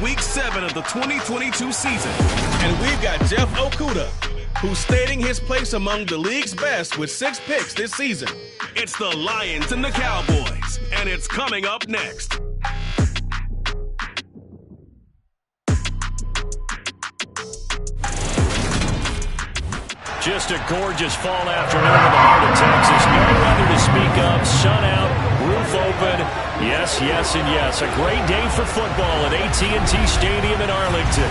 Week 7 of the 2022 season. And we've got Jeff Okuda, who's stating his place among the league's best with 6 picks this season. It's the Lions and the Cowboys, and it's coming up next. Just a gorgeous fall afternoon in the heart of Texas. No weather to speak of. Sun out, roof open. Yes, yes, and yes. A great day for football at AT&T Stadium in Arlington.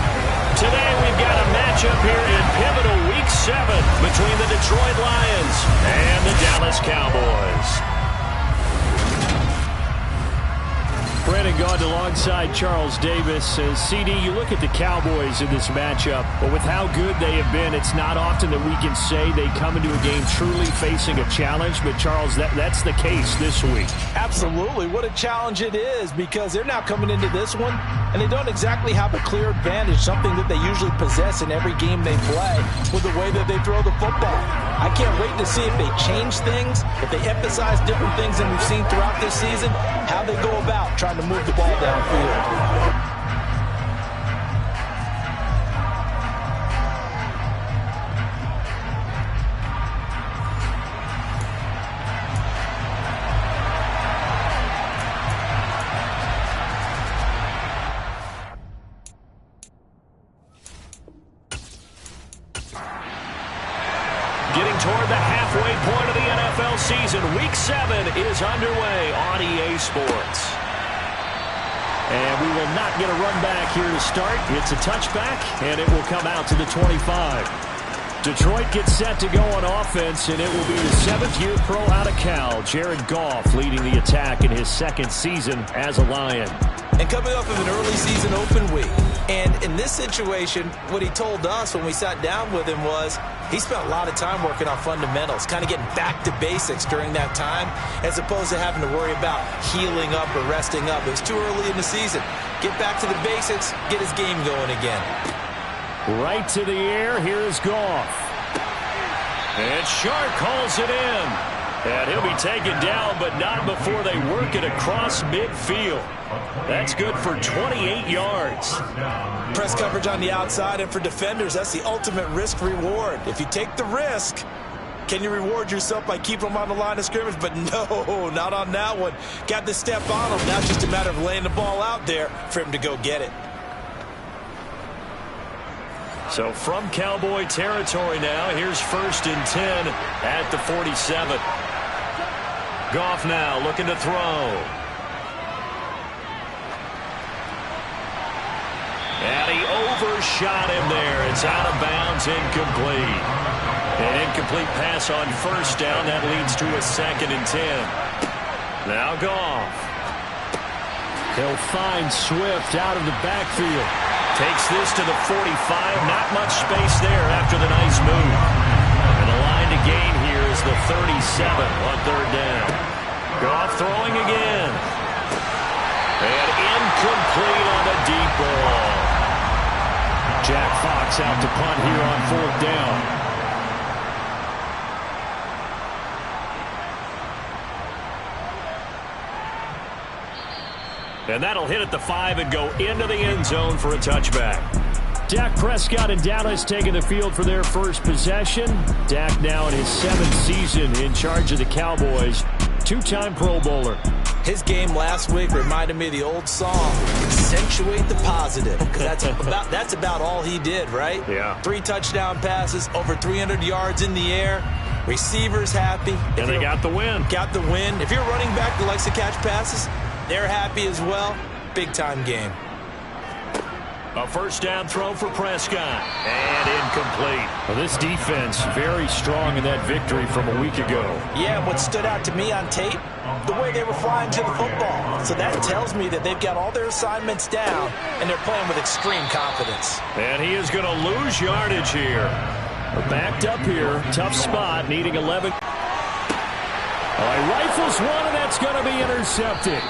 Today we've got a matchup here in pivotal Week 7 between the Detroit Lions and the Dallas Cowboys. Brandon Gaud alongside Charles Davis. CD, you look at the Cowboys in this matchup, but with how good they have been, it's not often that we can say they come into a game truly facing a challenge. But, Charles, that's the case this week. Absolutely. What a challenge it is, because they're now coming into this one, and they don't exactly have a clear advantage, something that they usually possess in every game they play with the way that they throw the football. I can't wait to see if they change things, if they emphasize different things than we've seen throughout this season, how they go about trying to move the ball downfield. Getting toward the halfway point of the NFL season. Week 7 is underway on EA Sports. And we will not get a run back here to start. It's a touchback, and it will come out to the 25. Detroit gets set to go on offense, and it will be the 7th-year pro out of Cal, Jared Goff, leading the attack in his 2nd season as a Lion. And coming off of an early season open week. And in this situation, what he told us when we sat down with him was he spent a lot of time working on fundamentals, kind of getting back to basics during that time, as opposed to having to worry about healing up or resting up. It was too early in the season. Get back to the basics, get his game going again. Right to the air, here is Goff. And Shark calls it in. And he'll be taken down, but not before they work it across midfield. That's good for 28 yards. Press coverage on the outside, and for defenders, that's the ultimate risk-reward. If you take the risk, can you reward yourself by keeping them on the line of scrimmage? But no, not on that one. Got the step on him. Now it's just a matter of laying the ball out there for him to go get it. So from Cowboy territory now, here's 1st and 10 at the 47. Goff now looking to throw. And he overshot him there. It's out of bounds, incomplete. An incomplete pass on 1st down. That leads to a 2nd and 10. Now Goff. He'll find Swift out of the backfield. Takes this to the 45. Not much space there after the nice move. And the line to gain here is the 37 on 3rd down. Goff throwing again. And incomplete on a deep ball. Jack Fox out to punt here on 4th down. And that'll hit at the 5 and go into the end zone for a touchback. Dak Prescott and Dallas taking the field for their first possession. Dak now in his 7th season in charge of the Cowboys. 2-time Pro Bowler. His game last week reminded me of the old song, accentuate the positive. Because that's about all he did, right? Yeah. 3 touchdown passes, over 300 yards in the air. Receivers happy. And they got the win. Got the win. If you're a running back that likes to catch passes, they're happy as well. Big-time game. A 1st down throw for Prescott. And incomplete. Well, this defense very strong in that victory from a week ago. Yeah, and what stood out to me on tape, the way they were flying to the football. So that tells me that they've got all their assignments down, and they're playing with extreme confidence. And he is going to lose yardage here. We're backed up here. Tough spot, needing 11. He rifles one, and that's going to be intercepted.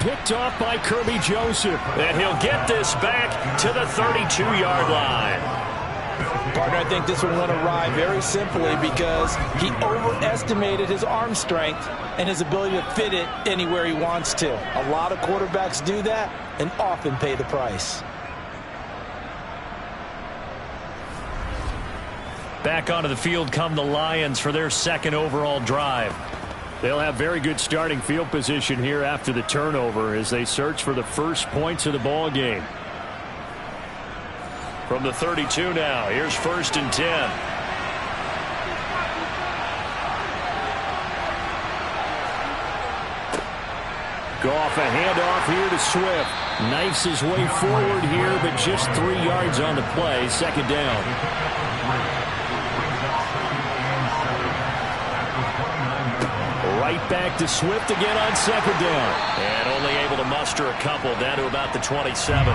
Picked off by Kirby Joseph. And he'll get this back to the 32-yard line. Partner, I think this one went awry very simply because he overestimated his arm strength and his ability to fit it anywhere he wants to. A lot of quarterbacks do that and often pay the price. Back onto the field come the Lions for their second overall drive. They'll have very good starting field position here after the turnover as they search for the first points of the ball game. From the 32 now, here's 1st and 10. Goff, a handoff here to Swift. Knifes his way forward here, but just 3 yards on the play. Second down. Right back to Swift again on second down. And only able to muster a couple down to about the 27.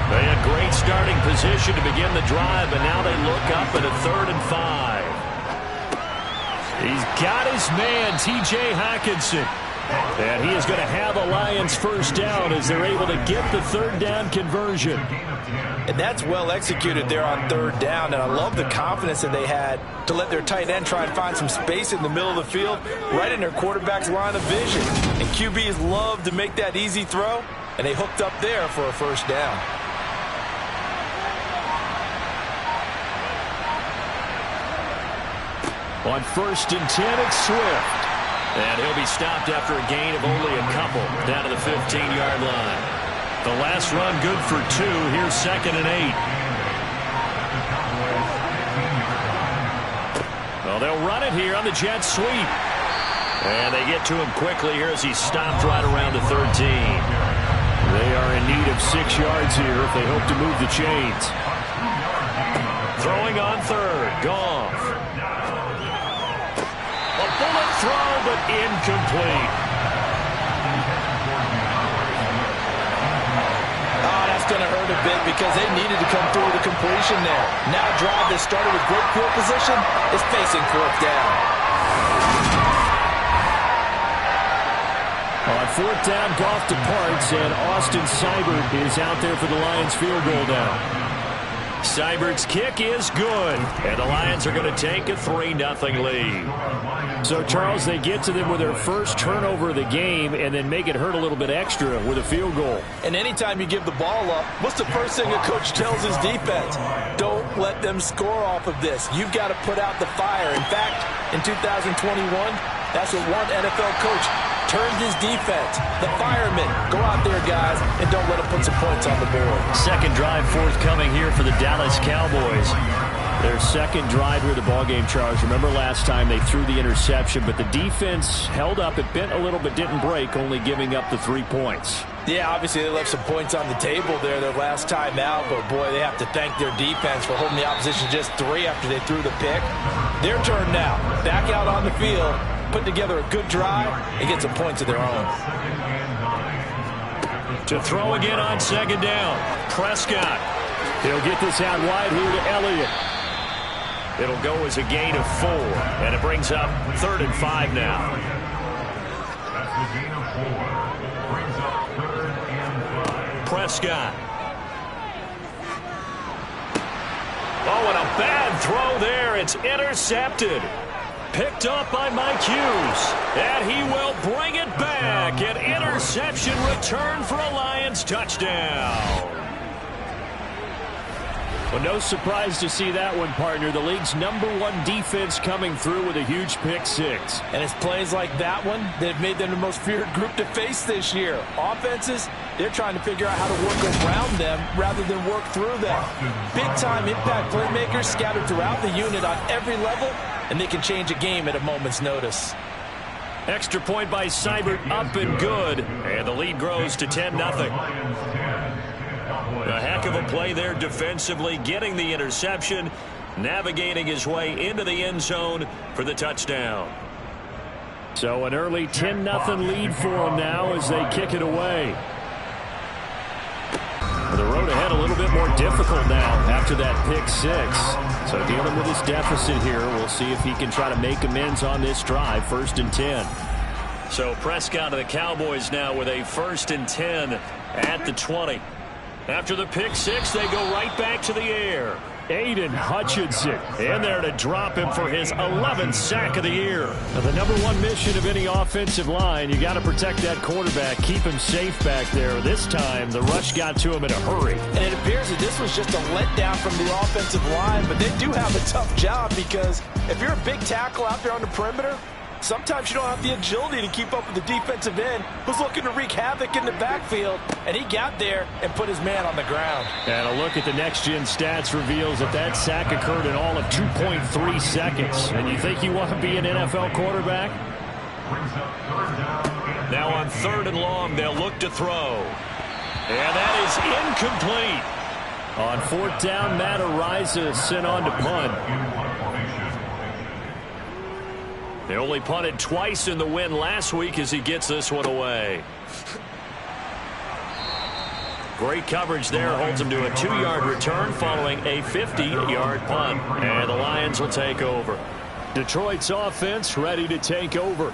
They had great starting position to begin the drive, but now they look up at a 3rd and 5. He's got his man, T.J. Hockenson. And he is going to have a Lions first down as they're able to get the 3rd down conversion. And that's well executed there on 3rd down. And I love the confidence that they had to let their tight end try and find some space in the middle of the field, right in their quarterback's line of vision. And QBs love to make that easy throw, and they hooked up there for a first down. On 1st and 10, it's Swift. And he'll be stopped after a gain of only a couple down to the 15-yard line. The last run good for 2. Here's 2nd and 8. Well, they'll run it here on the jet sweep. And they get to him quickly here as he stopped right around the 13. They are in need of 6 yards here if they hope to move the chains. Throwing on 3rd. Goff. A bullet throw, but incomplete. Oh, that's going to hurt a bit because they needed to come through with a completion there. Now a drive that started with great field position is facing 4th down. On 4th down, Goff departs, and Austin Seibert is out there for the Lions field goal now. Seibert's kick is good, and the Lions are going to take a 3-0 lead. So, Charles, they get to them with their first turnover of the game and then make it hurt a little bit extra with a field goal. And anytime you give the ball up, what's the first thing a coach tells his defense? Don't let them score off of this. You've got to put out the fire. In fact, in 2021, that's what one NFL coach turned his defense. The firemen. Go out there, guys, and don't let them put some points on the board. Second drive forthcoming here for the Dallas Cowboys. Their second drive here of the ballgame, Charles. Remember last time they threw the interception, but the defense held up. It bent a little but didn't break, only giving up the 3 points. Yeah, obviously they left some points on the table there their last time out, but boy, they have to thank their defense for holding the opposition just 3 after they threw the pick. Their turn now. Back out on the field, put together a good drive, and get some points of their own. To throw again on second down. Prescott. He'll get this out wide here to Elliott. It'll go as a gain of 4, and it brings up 3rd and 5 now. Prescott. Oh, and a bad throw there. It's intercepted. Picked up by Mike Hughes. And he will bring it back. An interception return for a Lions touchdown. Well, no surprise to see that one, partner. The league's #1 defense coming through with a huge pick 6. And it's plays like that one that have made them the most feared group to face this year. Offenses, they're trying to figure out how to work around them rather than work through them. Big-time impact playmakers scattered throughout the unit on every level, and they can change a game at a moment's notice. Extra point by Seibert, up and good. And the lead grows to 10-0. A heck of a play there defensively, getting the interception, navigating his way into the end zone for the touchdown. So an early 10-0 lead for them now as they kick it away. The road ahead a little bit more difficult now after that pick 6. So dealing with his deficit here, we'll see if he can try to make amends on this drive. 1st and 10. So Prescott of the Cowboys now with a 1st and 10 at the 20. After the pick 6, they go right back to the air. Aiden Hutchinson in there to drop him for his 11th sack of the year. Now, the number one mission of any offensive line, you got to protect that quarterback, keep him safe back there. This time, the rush got to him in a hurry. And it appears that this was just a letdown from the offensive line, but they do have a tough job because if you're a big tackle out there on the perimeter, sometimes you don't have the agility to keep up with the defensive end who's looking to wreak havoc in the backfield, and he got there and put his man on the ground. And a look at the next-gen stats reveals that sack occurred in all of 2.3 seconds. And you think you want to be an NFL quarterback? Now on 3rd and long, they'll look to throw. And that is incomplete. On 4th down, Matt Ariza sent on to punt. They only punted twice in the win last week as he gets this one away. Great coverage there. Holds him to a 2-yard return following a 50-yard punt. And the Lions will take over. Detroit's offense ready to take over.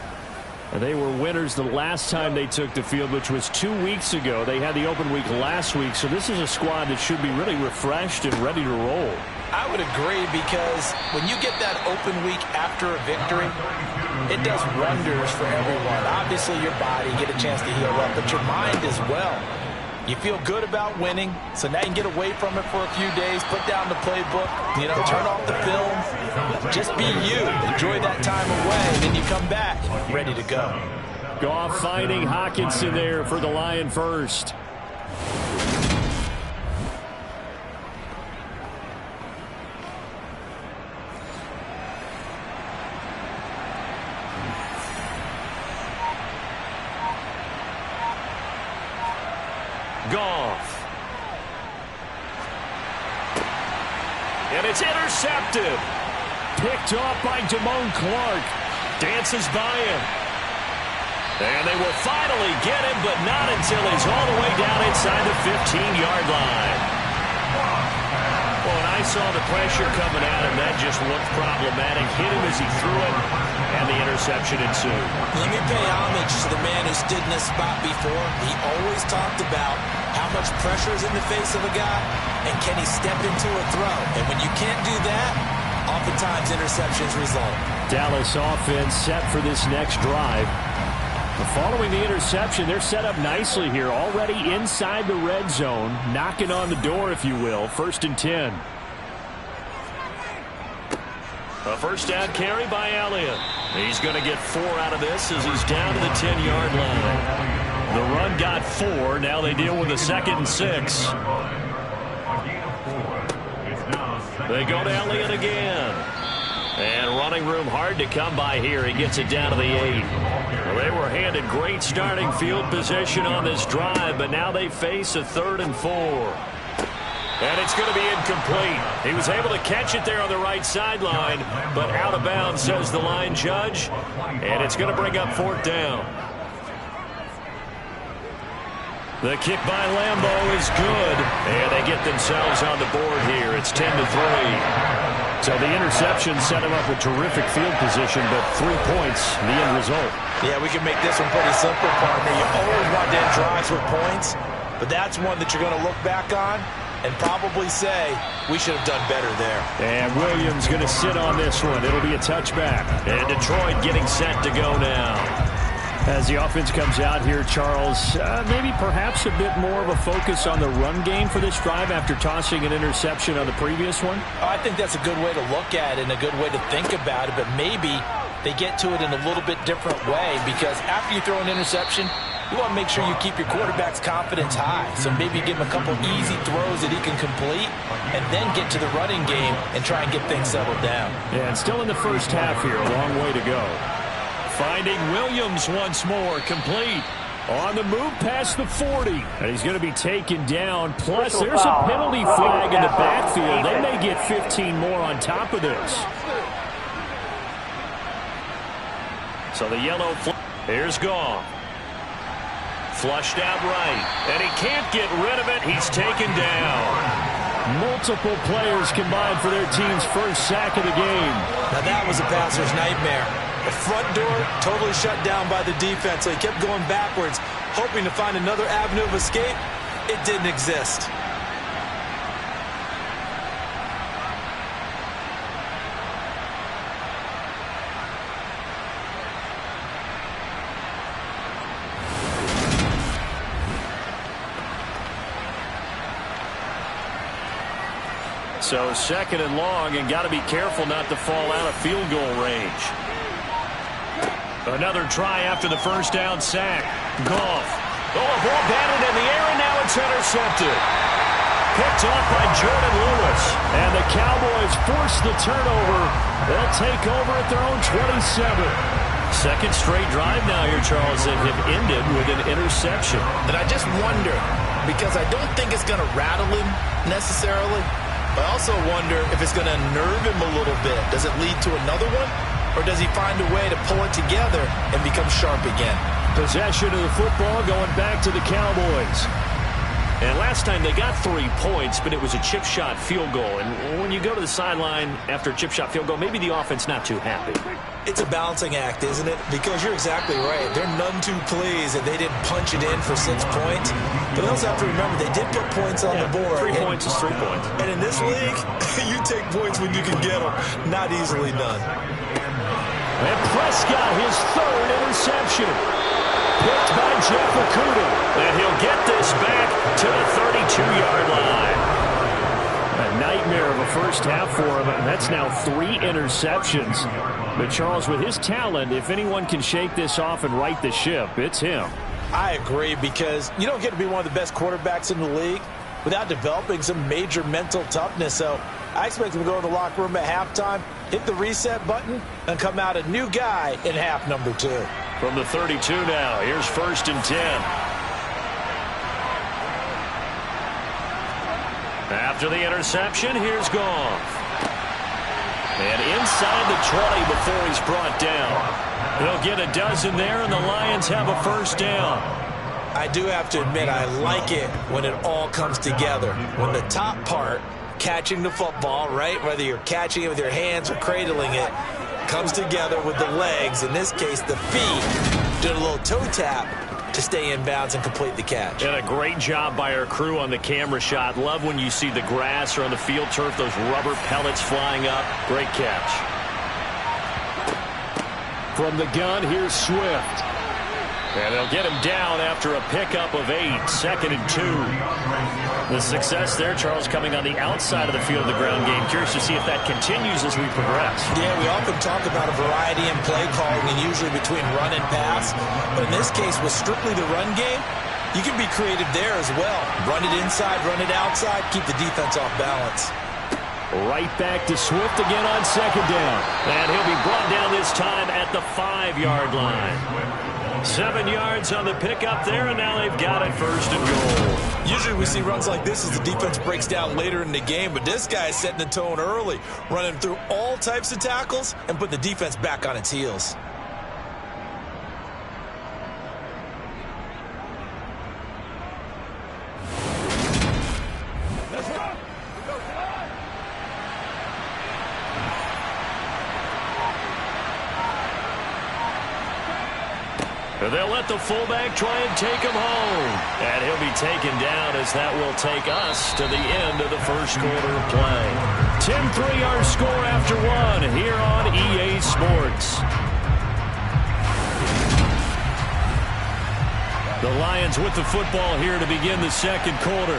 They were winners the last time they took the field, which was 2 weeks ago. They had the open week last week, so this is a squad that should be really refreshed and ready to roll. I would agree, because when you get that open week after a victory, it does wonders for everyone. Obviously, your body, get a chance to heal up, but your mind as well. You feel good about winning, so now you can get away from it for a few days, put down the playbook, turn off the film, just be you. Enjoy that time away, and then you come back ready to go. Goff finding Hockenson there for the Lion first. Goff. And it's intercepted. Picked off by Damone Clark. Dances by him. And they will finally get him, but not until he's all the way down inside the 15-yard line. Well, when I saw the pressure coming at him, that just looked problematic. Hit him as he threw it, and the interception ensued. Let me pay homage to the man who stood in this spot before. He always talked about how much pressure is in the face of a guy, and can he step into a throw? And when you can't do that, oftentimes interceptions result. Dallas offense set for this next drive. Following the interception, they're set up nicely here, already inside the red zone, knocking on the door, if you will. 1st and 10. A first down carry by Elliott. He's going to get 4 out of this as he's down to the 10-yard line. The run got 4. Now they deal with a 2nd and 6. They go to Elliott again. And running room hard to come by here. He gets it down to the 8. Well, they were handed great starting field position on this drive, but now they face a 3rd and 4. And it's going to be incomplete. He was able to catch it there on the right sideline, but out of bounds, says the line judge. And it's going to bring up 4th down. The kick by Lambeau is good. And they get themselves on the board here. It's 10-3. So the interception set him up with terrific field position, but 3 points, the end result. Yeah, we can make this one pretty simple, partner. You always want to end drives with points, but that's one that you're going to look back on and probably say, we should have done better there. And Williams going to sit on this one. It'll be a touchback. And Detroit getting set to go now. As the offense comes out here, Charles, maybe perhaps a bit more of a focus on the run game for this drive after tossing an interception on the previous one? I think that's a good way to look at it and a good way to think about it, but maybe they get to it in a little bit different way, because after you throw an interception, you want to make sure you keep your quarterback's confidence high. So maybe give him a couple easy throws that he can complete and then get to the running game and try and get things settled down. Yeah, and still in the first half here, a long way to go. Finding Williams once more, complete. On the move past the 40. And he's going to be taken down. Plus, there's a penalty flag in the backfield. They may get 15 more on top of this. So the yellow flag. Here's Goff. Flushed out right. And he can't get rid of it. He's taken down. Multiple players combined for their team's first sack of the game. Now that was a passer's nightmare. The front door totally shut down by the defense, so he kept going backwards, hoping to find another avenue of escape. It didn't exist. So second and long, and got to be careful not to fall out of field goal range. Another try after the first down sack. Goff. Oh, a ball batted in the air, and now it's intercepted. Picked off by Jordan Lewis. And the Cowboys force the turnover. They'll take over at their own 27. Second straight drive now here, Charles, that have ended with an interception. And I just wonder, because I don't think it's going to rattle him necessarily, but I also wonder if it's going to nerve him a little bit. Does it lead to another one? Or does he find a way to pull it together and become sharp again? Possession of the football going back to the Cowboys. And last time they got 3 points, but it was a chip shot field goal. And when you go to the sideline after a chip shot field goal, maybe the offense not too happy. It's a balancing act, isn't it? Because you're exactly right. They're none too pleased that they didn't punch it in for 6 points. But they also have to remember they did put points on the board. 3 points is 3 points. And in this league, you take points when you can get them. Not easily done. And Prescott, his 3rd interception. Picked by Jeff Okudah. And he'll get this back to the 32-yard line. A nightmare of a first half for him, and that's now 3 interceptions. But Charles, with his talent, if anyone can shake this off and right the ship, it's him. I agree, because you don't get to be one of the best quarterbacks in the league without developing some major mental toughness. So I expect him to go in the locker room at halftime, hit the reset button, and come out a new guy in half number 2. From the 32 now, here's 1st and 10. After the interception, here's Goff. And inside the 20 before he's brought down. They'll get a dozen there, and the Lions have a first down. I do have to admit, I like it when it all comes together. When the top part, catching the football, right, whether you're catching it with your hands or cradling it, comes together with the legs, in this case the feet, doing a little toe tap to stay in bounds and complete the catch. And a great job by our crew on the camera shot. Love when you see the grass or on the field turf, those rubber pellets flying up. Great catch. From the gun, here's Swift. And they'll get him down after a pickup of 8, 2nd and 2. The success there, Charles, coming on the outside of the field of the ground game. Curious to see if that continues as we progress. Yeah, we often talk about a variety in play calling and usually between run and pass. But in this case, with strictly the run game, you can be creative there as well. Run it inside, run it outside, keep the defense off balance. Right back to Swift again on 2nd down. And he'll be brought down this time at the 5-yard line. 7 yards on the pickup there, and now they've got it 1st and goal. Usually we see runs like this as the defense breaks down later in the game, but this guy is setting the tone early, running through all types of tackles and put the defense back on its heels. They'll let the fullback try and take him home. And he'll be taken down as that will take us to the end of the first quarter of play. 10-3 our score after 1 here on EA Sports. The Lions with the football here to begin the second quarter.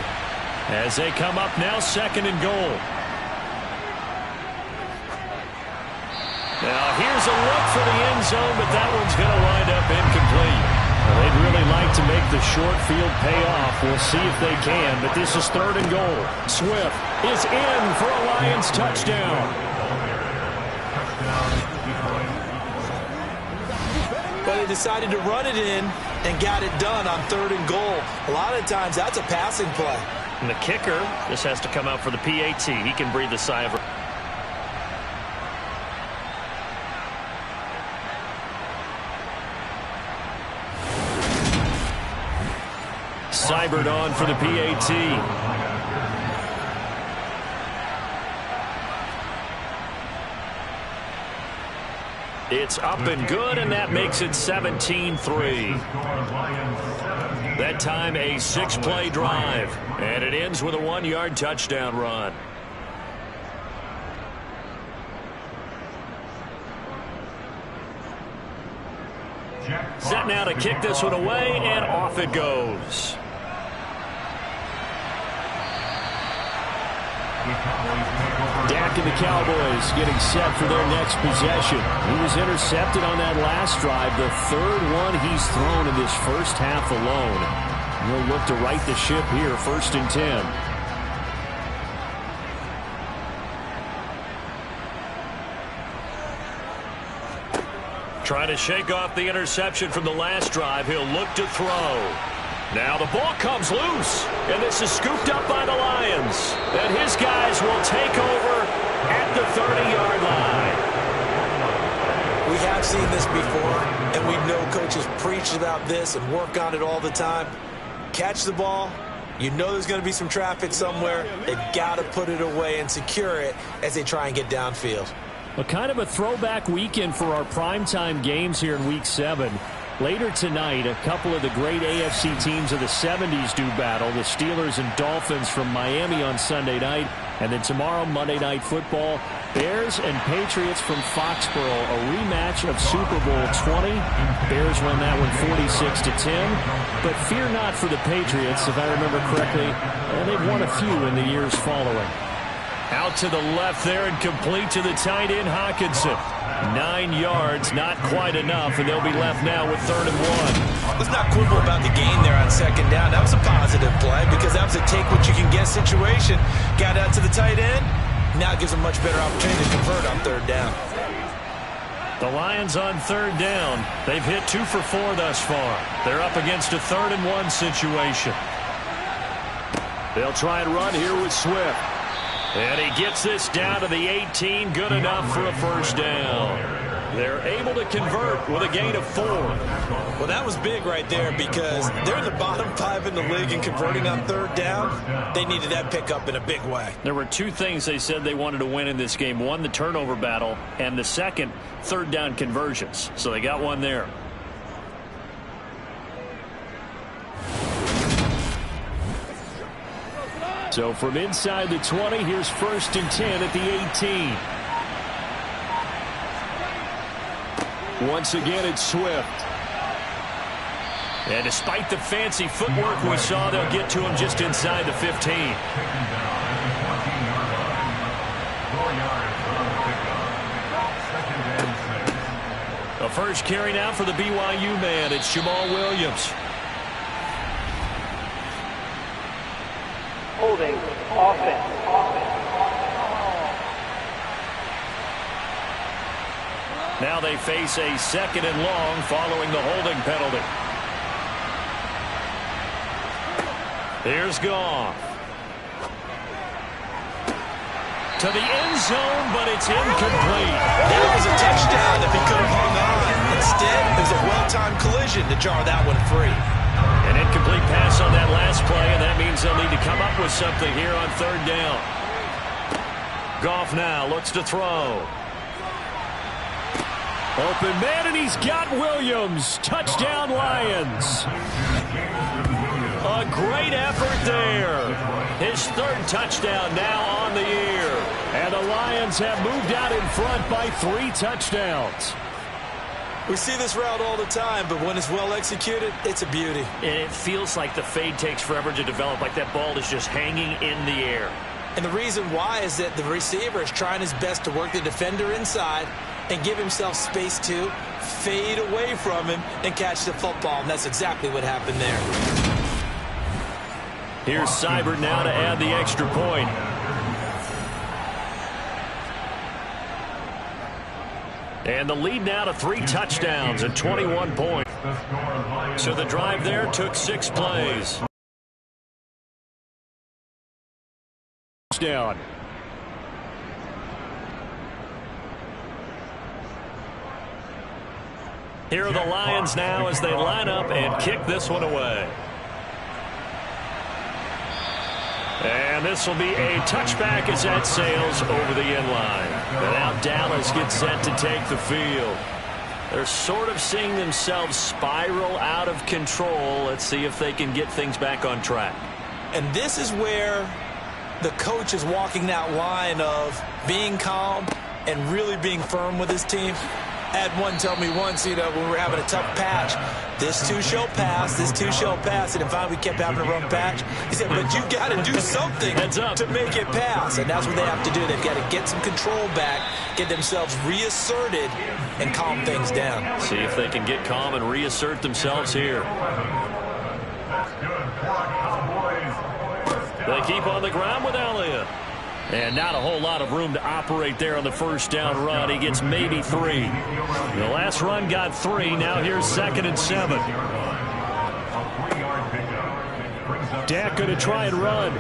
As they come up now, 2nd and goal. Now, here's a look for the end zone, but that one's going to wind up incomplete. Well, they'd really like to make the short field pay off. We'll see if they can, but this is 3rd and goal. Swift is in for a Lions touchdown. But they decided to run it in and got it done on 3rd and goal. A lot of times, that's a passing play. And the kicker just has to come out for the PAT. He can breathe a sigh of relief. Seibert on for the PAT. It's up and good, and that makes it 17-3. That time a 6-play drive, and it ends with a 1-yard touchdown run. Set now to kick this one away, and off it goes. Dak and the Cowboys getting set for their next possession. He was intercepted on that last drive, the third one he's thrown in this first half alone. He'll look to right the ship here, 1st and 10. Trying to shake off the interception from the last drive. He'll look to throw. Now the ball comes loose, and this is scooped up by the Lions. And his guys will take over at the 30-yard line. We have seen this before, and we know coaches preach about this and work on it all the time. Catch the ball. You know there's going to be some traffic somewhere. They've got to put it away and secure it as they try and get downfield. A kind of a throwback weekend for our primetime games here in Week 7. Later tonight, a couple of the great AFC teams of the 70s do battle. The Steelers and Dolphins from Miami on Sunday night. And then tomorrow, Monday Night Football, Bears and Patriots from Foxborough. A rematch of Super Bowl 20. Bears won that one 46-10. But fear not for the Patriots, if I remember correctly. They've won a few in the years following. Out to the left there and complete to the tight end, Hockenson. 9 yards, not quite enough, and they'll be left now with 3rd and 1. Let's not quibble about the gain there on 2nd down. That was a positive play because that was a take-what-you-can-get situation. Got out to the tight end. Now it gives them much better opportunity to convert on 3rd down. The Lions on 3rd down. They've hit 2 for 4 thus far. They're up against a 3rd and 1 situation. They'll try and run here with Swift. And he gets this down to the 18, good enough for a 1st down. They're able to convert with a gain of 4. Well, that was big right there because they're in the bottom 5 in the league and converting on 3rd down. They needed that pickup in a big way. There were 2 things they said they wanted to win in this game. One, the turnover battle, and the second, 3rd down conversions. So they got one there. So from inside the 20, here's 1st and 10 at the 18. Once again, it's Swift. And despite the fancy footwork we saw, they'll get to him just inside the 15. The first carry now for the BYU man. It's Jamal Williams. Holding offense. Now they face a 2nd and long following the holding penalty. Here's Goff. To the end zone, but it's incomplete. That was a touchdown if he could have hung on. Instead, it was a well-timed collision to jar that one free. An incomplete pass on that last play, and that means they'll need to come up with something here on 3rd down. Goff now looks to throw. Open man, and he's got Williams. Touchdown, Lions. A great effort there. His 3rd touchdown now on the year. And the Lions have moved out in front by 3 touchdowns. We see this route all the time, but when it's well executed, it's a beauty. And it feels like the fade takes forever to develop, like that ball is just hanging in the air. And the reason why is that the receiver is trying his best to work the defender inside and give himself space to fade away from him and catch the football, and that's exactly what happened there. Here's Seibert now to add the extra point. And the lead now to 3 touchdowns and 21 points. So the drive there took 6 plays. Down. Here are the Lions now as they line up and kick this one away. And this will be a touchback as that sails over the end line. And now Dallas gets set to take the field. They're sort of seeing themselves spiral out of control. Let's see if they can get things back on track. And this is where the coach is walking that line of being calm and really being firm with his team. I had one tell me once, when we were having a tough patch, this two shall pass, and then finally we kept having a rough patch. He said, but you got to do something to make it pass, and that's what they have to do. They've got to get some control back, get themselves reasserted, and calm things down. See if they can get calm and reassert themselves here. They keep on the ground with Elliott. And not a whole lot of room to operate there on the first down run. He gets maybe 3. The last run got 3. Now here's 2nd and 7. Dak going to try and run.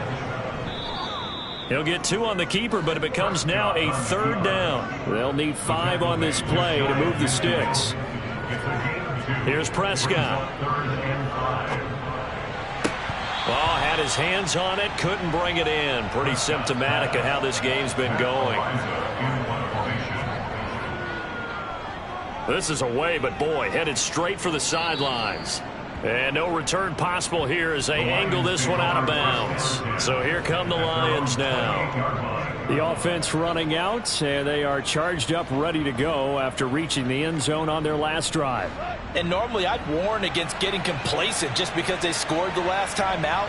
He'll get 2 on the keeper, but it becomes now a 3rd down. They'll need 5 on this play to move the sticks. Here's Prescott. Oh, had his hands on it, couldn't bring it in. Pretty symptomatic of how this game's been going. This is away, but boy, headed straight for the sidelines. And no return possible here as they angle this one out of bounds. So here come the Lions now. The offense running out, and they are charged up, ready to go after reaching the end zone on their last drive. And normally I'd warn against getting complacent just because they scored the last time out.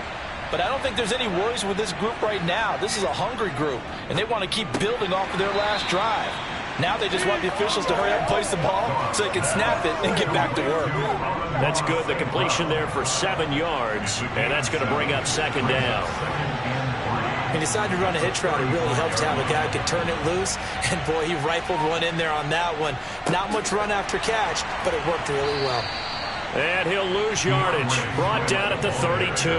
But I don't think there's any worries with this group right now. This is a hungry group, and they want to keep building off of their last drive. Now they just want the officials to hurry up and place the ball so they can snap it and get back to work. That's good. The completion there for 7 yards, and that's going to bring up 2nd down. He decided to run a hitch route. It really helped to have a guy who could turn it loose. And, boy, he rifled one in there on that one. Not much run after catch, but it worked really well. And he'll lose yardage. Brought down at the 32.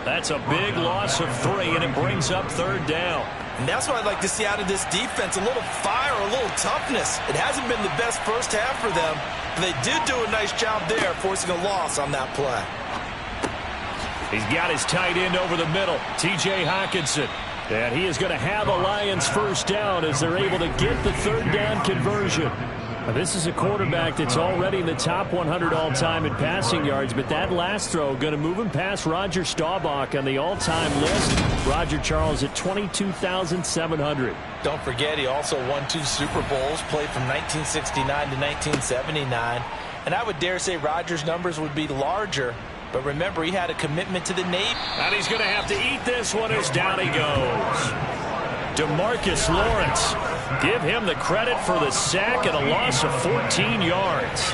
That's a big loss of 3, and it brings up 3rd down. And that's what I'd like to see out of this defense, a little fire, a little toughness. It hasn't been the best first half for them, but they did do a nice job there, forcing a loss on that play. He's got his tight end over the middle, T.J. Hockenson. And he is going to have a Lions first down as they're able to get the 3rd down conversion. Now, this is a quarterback that's already in the top 100 all-time in passing yards, but that last throw going to move him past Roger Staubach on the all-time list. Roger Charles at 22,700. Don't forget, he also won 2 Super Bowls, played from 1969 to 1979. And I would dare say Roger's numbers would be larger. But remember, he had a commitment to the Navy. And he's going to have to eat this one as down he goes. DeMarcus Lawrence. Give him the credit for the sack and a loss of 14 yards.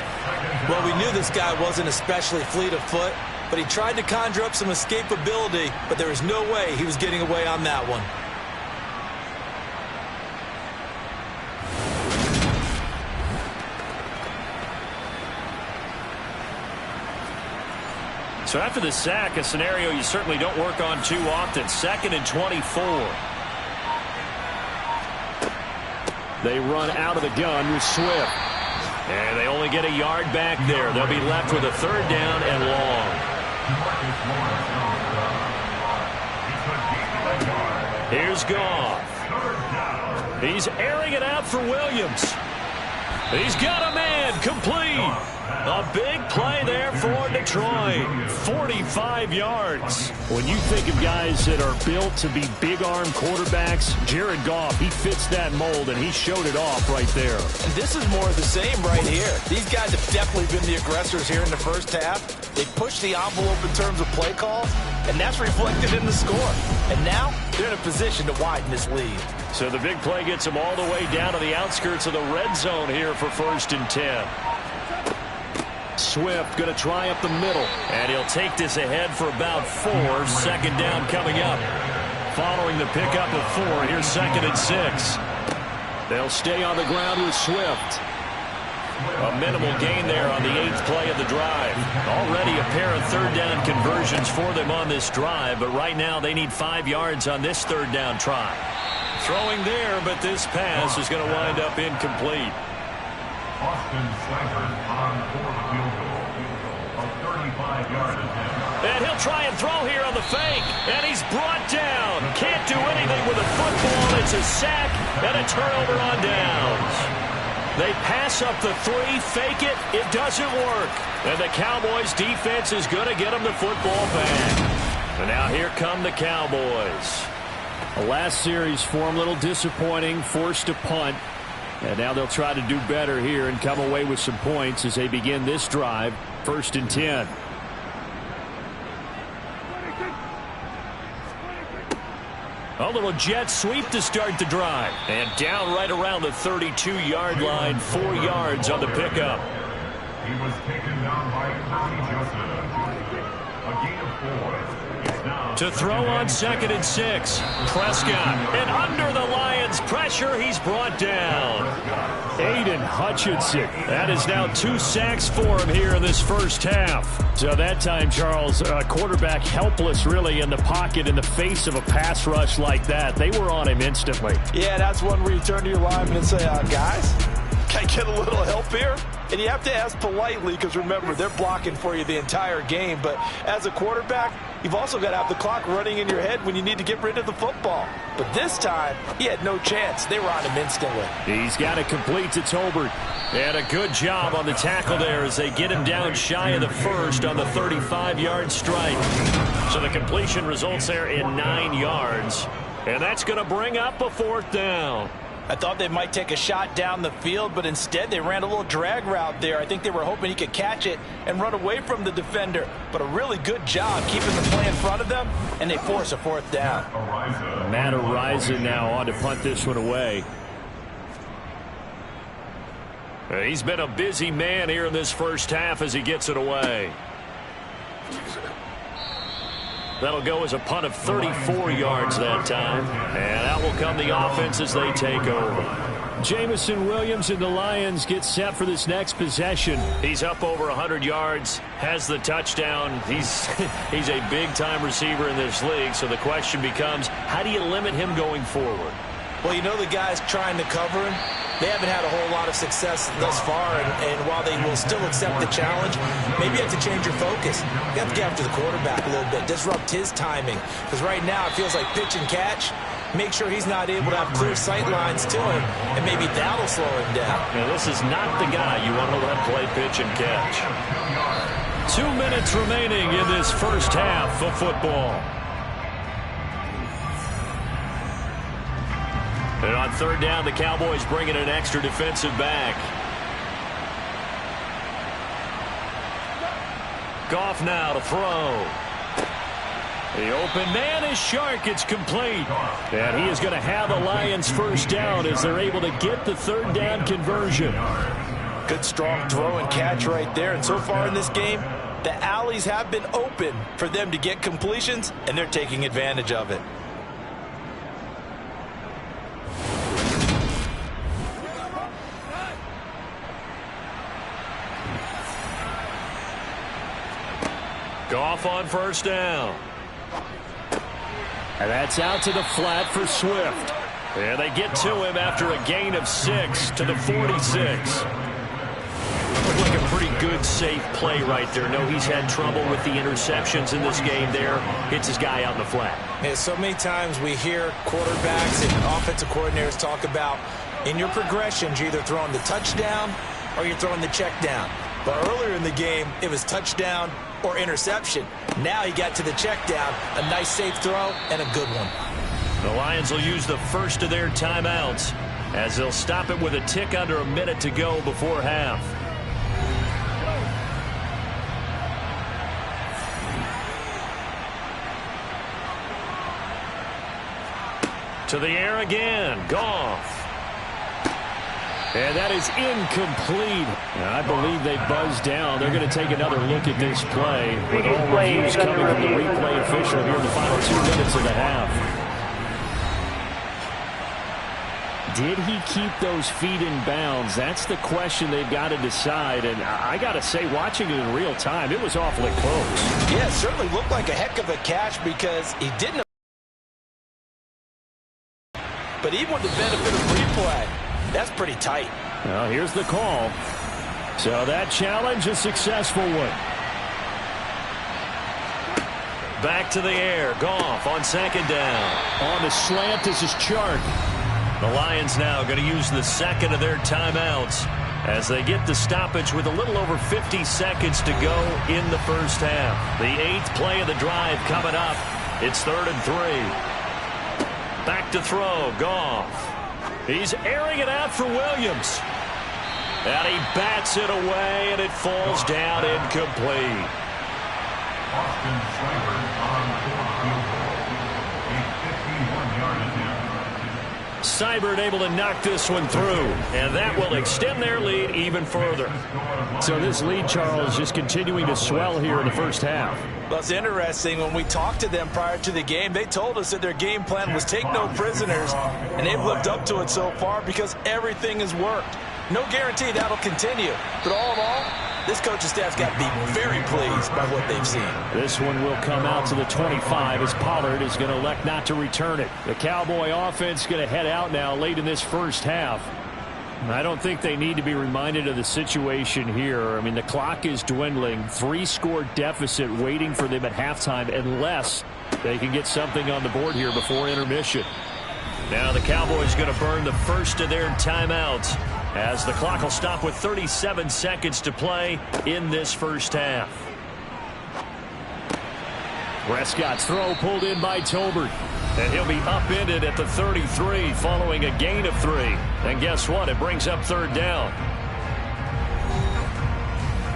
Well, we knew this guy wasn't especially fleet of foot, but he tried to conjure up some escapability, but there was no way he was getting away on that one. So after the sack, a scenario you certainly don't work on too often. 2nd and 24. They run out of the gun with Swift. And they only get a yard back there. They'll be left with a 3rd down and long. Here's Goff. He's airing it out for Williams. He's got a man complete. A big play there for Detroit. 45 yards. When you think of guys that are built to be big-arm quarterbacks, Jared Goff, he fits that mold, and he showed it off right there. And this is more of the same right here. These guys have definitely been the aggressors here in the first half. They pushed the envelope in terms of play calls, and that's reflected in the score. And now they're in a position to widen this lead. So the big play gets them all the way down to the outskirts of the red zone here for 1st and 10. Swift going to try up the middle. And he'll take this ahead for about 4. 2nd down coming up. Following the pickup of 4, here's 2nd and 6. They'll stay on the ground with Swift. A minimal gain there on the 8th play of the drive. Already a pair of 3rd down conversions for them on this drive, but right now they need 5 yards on this 3rd down try. Throwing there, but this pass is going to wind up incomplete. And he'll try and throw here on the fake, and he's brought down. Can't do anything with a football. It's a sack and a turnover on downs. They pass up the 3, fake it. It doesn't work. And the Cowboys defense is going to get them the football back. And now here come the Cowboys. The last series for him, a little disappointing, forced to punt. And now they'll try to do better here and come away with some points as they begin this drive. 1st and 10. A little jet sweep to start the drive. And down right around the 32-yard line. 4 yards on the pickup. He was taken down by Tommy Joseph. A gain of 4. To throw on 2nd and 6. Prescott. And under the Lions' pressure, he's brought down. Aiden Hutchinson. That is now 2 sacks for him here in this first half. So that time, Charles, quarterback helpless really in the pocket in the face of a pass rush like that. They were on him instantly. Yeah, that's one where you turn to your lineman and say, guys, can I get a little help here? And you have to ask politely because, remember, they're blocking for you the entire game. But as a quarterback, you've also got to have the clock running in your head when you need to get rid of the football. But this time, he had no chance. They were on him instantly. He's got to complete to Tolbert. And a good job on the tackle there as they get him down shy of the first on the 35-yard strike. So the completion results there in 9 yards. And that's going to bring up a 4th down. I thought they might take a shot down the field, but instead they ran a little drag route there. I think they were hoping he could catch it and run away from the defender. But a really good job keeping the play in front of them, and they force a 4th down. Matt Ariza now on to punt this one away. He's been a busy man here in this first half as he gets it away. That'll go as a punt of 34 yards that time. And out will come the offense as they take over. Jamison Williams and the Lions get set for this next possession. He's up over 100 yards, has the touchdown. He's a big-time receiver in this league, so the question becomes, how do you limit him going forward? Well, you know the guys trying to cover him, they haven't had a whole lot of success thus far, and while they will still accept the challenge, maybe you have to change your focus. You have to get after the quarterback a little bit, disrupt his timing, because right now it feels like pitch and catch. Make sure he's not able to have clear sight lines to him, and maybe that'll slow him down. Now, this is not the guy you want to let play pitch and catch. 2 minutes remaining in this first half of football. And on 3rd down, the Cowboys bring in an extra defensive back. Goff now to throw. The open man is Shark. It's complete. And he is going to have the Lions first down as they're able to get the 3rd down conversion. Good strong throw and catch right there. And so far in this game, the alleys have been open for them to get completions, and they're taking advantage of it. Goff on 1st down. And that's out to the flat for Swift. And they get to him after a gain of 6 to the 46. Looked like a pretty good, safe play right there. No, he's had trouble with the interceptions in this game there. Hits his guy out in the flat. Yeah, so many times we hear quarterbacks and offensive coordinators talk about in your progressions, you're either throwing the touchdown or you're throwing the check down. But earlier in the game, it was touchdown or interception. Now he got to the check down, a nice safe throw, and a good one. The Lions will use the first of their timeouts as they'll stop it with a tick under a minute to go before half. To the air again, Goff. And that is incomplete. I believe they buzzed down. They're going to take another look at this play with all reviews coming from the replay official here in the final 2 minutes of the half. Did he keep those feet in bounds? That's the question they've got to decide. And I got to say, watching it in real time, it was awfully close. Yeah, it certainly looked like a heck of a catch because he didn't. But even with the benefit of replay, that's pretty tight. Well, here's the call. So that challenge, a successful one. Back to the air. Goff on 2nd down. On the slant, this is Chark. The Lions now going to use the 2nd of their timeouts as they get the stoppage with a little over 50 seconds to go in the first half. The 8th play of the drive coming up. It's 3rd and 3. Back to throw. Goff. He's airing it out for Williams. And he bats it away, and it falls down incomplete. Austin Seibert on fourth field goal. A 51-yard attempt. Seibert able to knock this one through, and that will extend their lead even further. So this lead, Charles, just continuing to swell here in the first half. Well, it's interesting. When we talked to them prior to the game, they told us that their game plan was take no prisoners, and they've lived up to it so far because everything has worked. No guarantee that'll continue, but all in all, this coaching staff's got to be very pleased by what they've seen. This one will come out to the 25 as Pollard is going to elect not to return it. The Cowboy offense going to head out now late in this first half. I don't think they need to be reminded of the situation here. I mean, the clock is dwindling. 3-score deficit waiting for them at halftime unless they can get something on the board here before intermission. Now the Cowboys going to burn the first of their timeouts as the clock will stop with 37 seconds to play in this first half. Prescott's throw pulled in by Tolbert. And he'll be upended at the 33 following a gain of 3. And guess what? It brings up third down.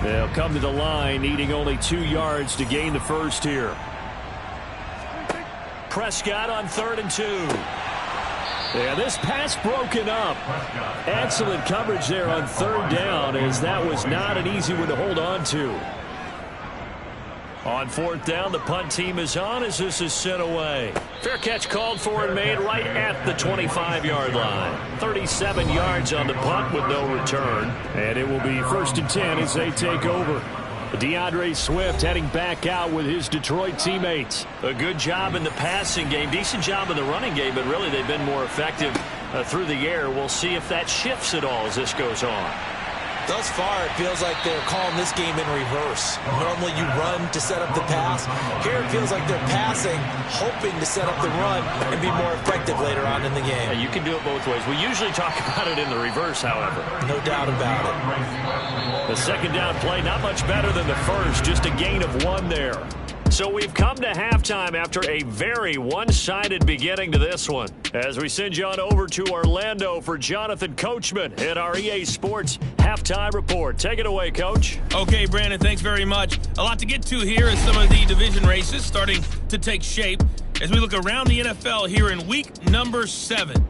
They'll come to the line needing only 2 yards to gain the first here. Prescott on 3rd and 2. Yeah, this pass broken up. Excellent coverage there on 3rd down, as that was not an easy one to hold on to. On 4th down, the punt team is on as this is sent away. Fair catch called for and made right at the 25-yard line. 37 yards on the punt with no return. And it will be 1st and 10 as they take over. DeAndre Swift heading back out with his Detroit teammates. A good job in the passing game, decent job in the running game, but really they've been more effective through the air. We'll see if that shifts at all as this goes on. Thus far, it feels like they're calling this game in reverse. Normally you run to set up the pass. Here it feels like they're passing, hoping to set up the run and be more effective later on in the game. Yeah, you can do it both ways. We usually talk about it in the reverse, however. No doubt about it. The second down play, not much better than the first, just a gain of 1 there. So we've come to halftime after a very one-sided beginning to this one. As we send you on over to Orlando for Jonathan Coachman in our EA Sports Halftime Report. Take it away, Coach. Okay, Brandon, thanks very much. A lot to get to here as some of the division races starting to take shape as we look around the NFL here in week number 7.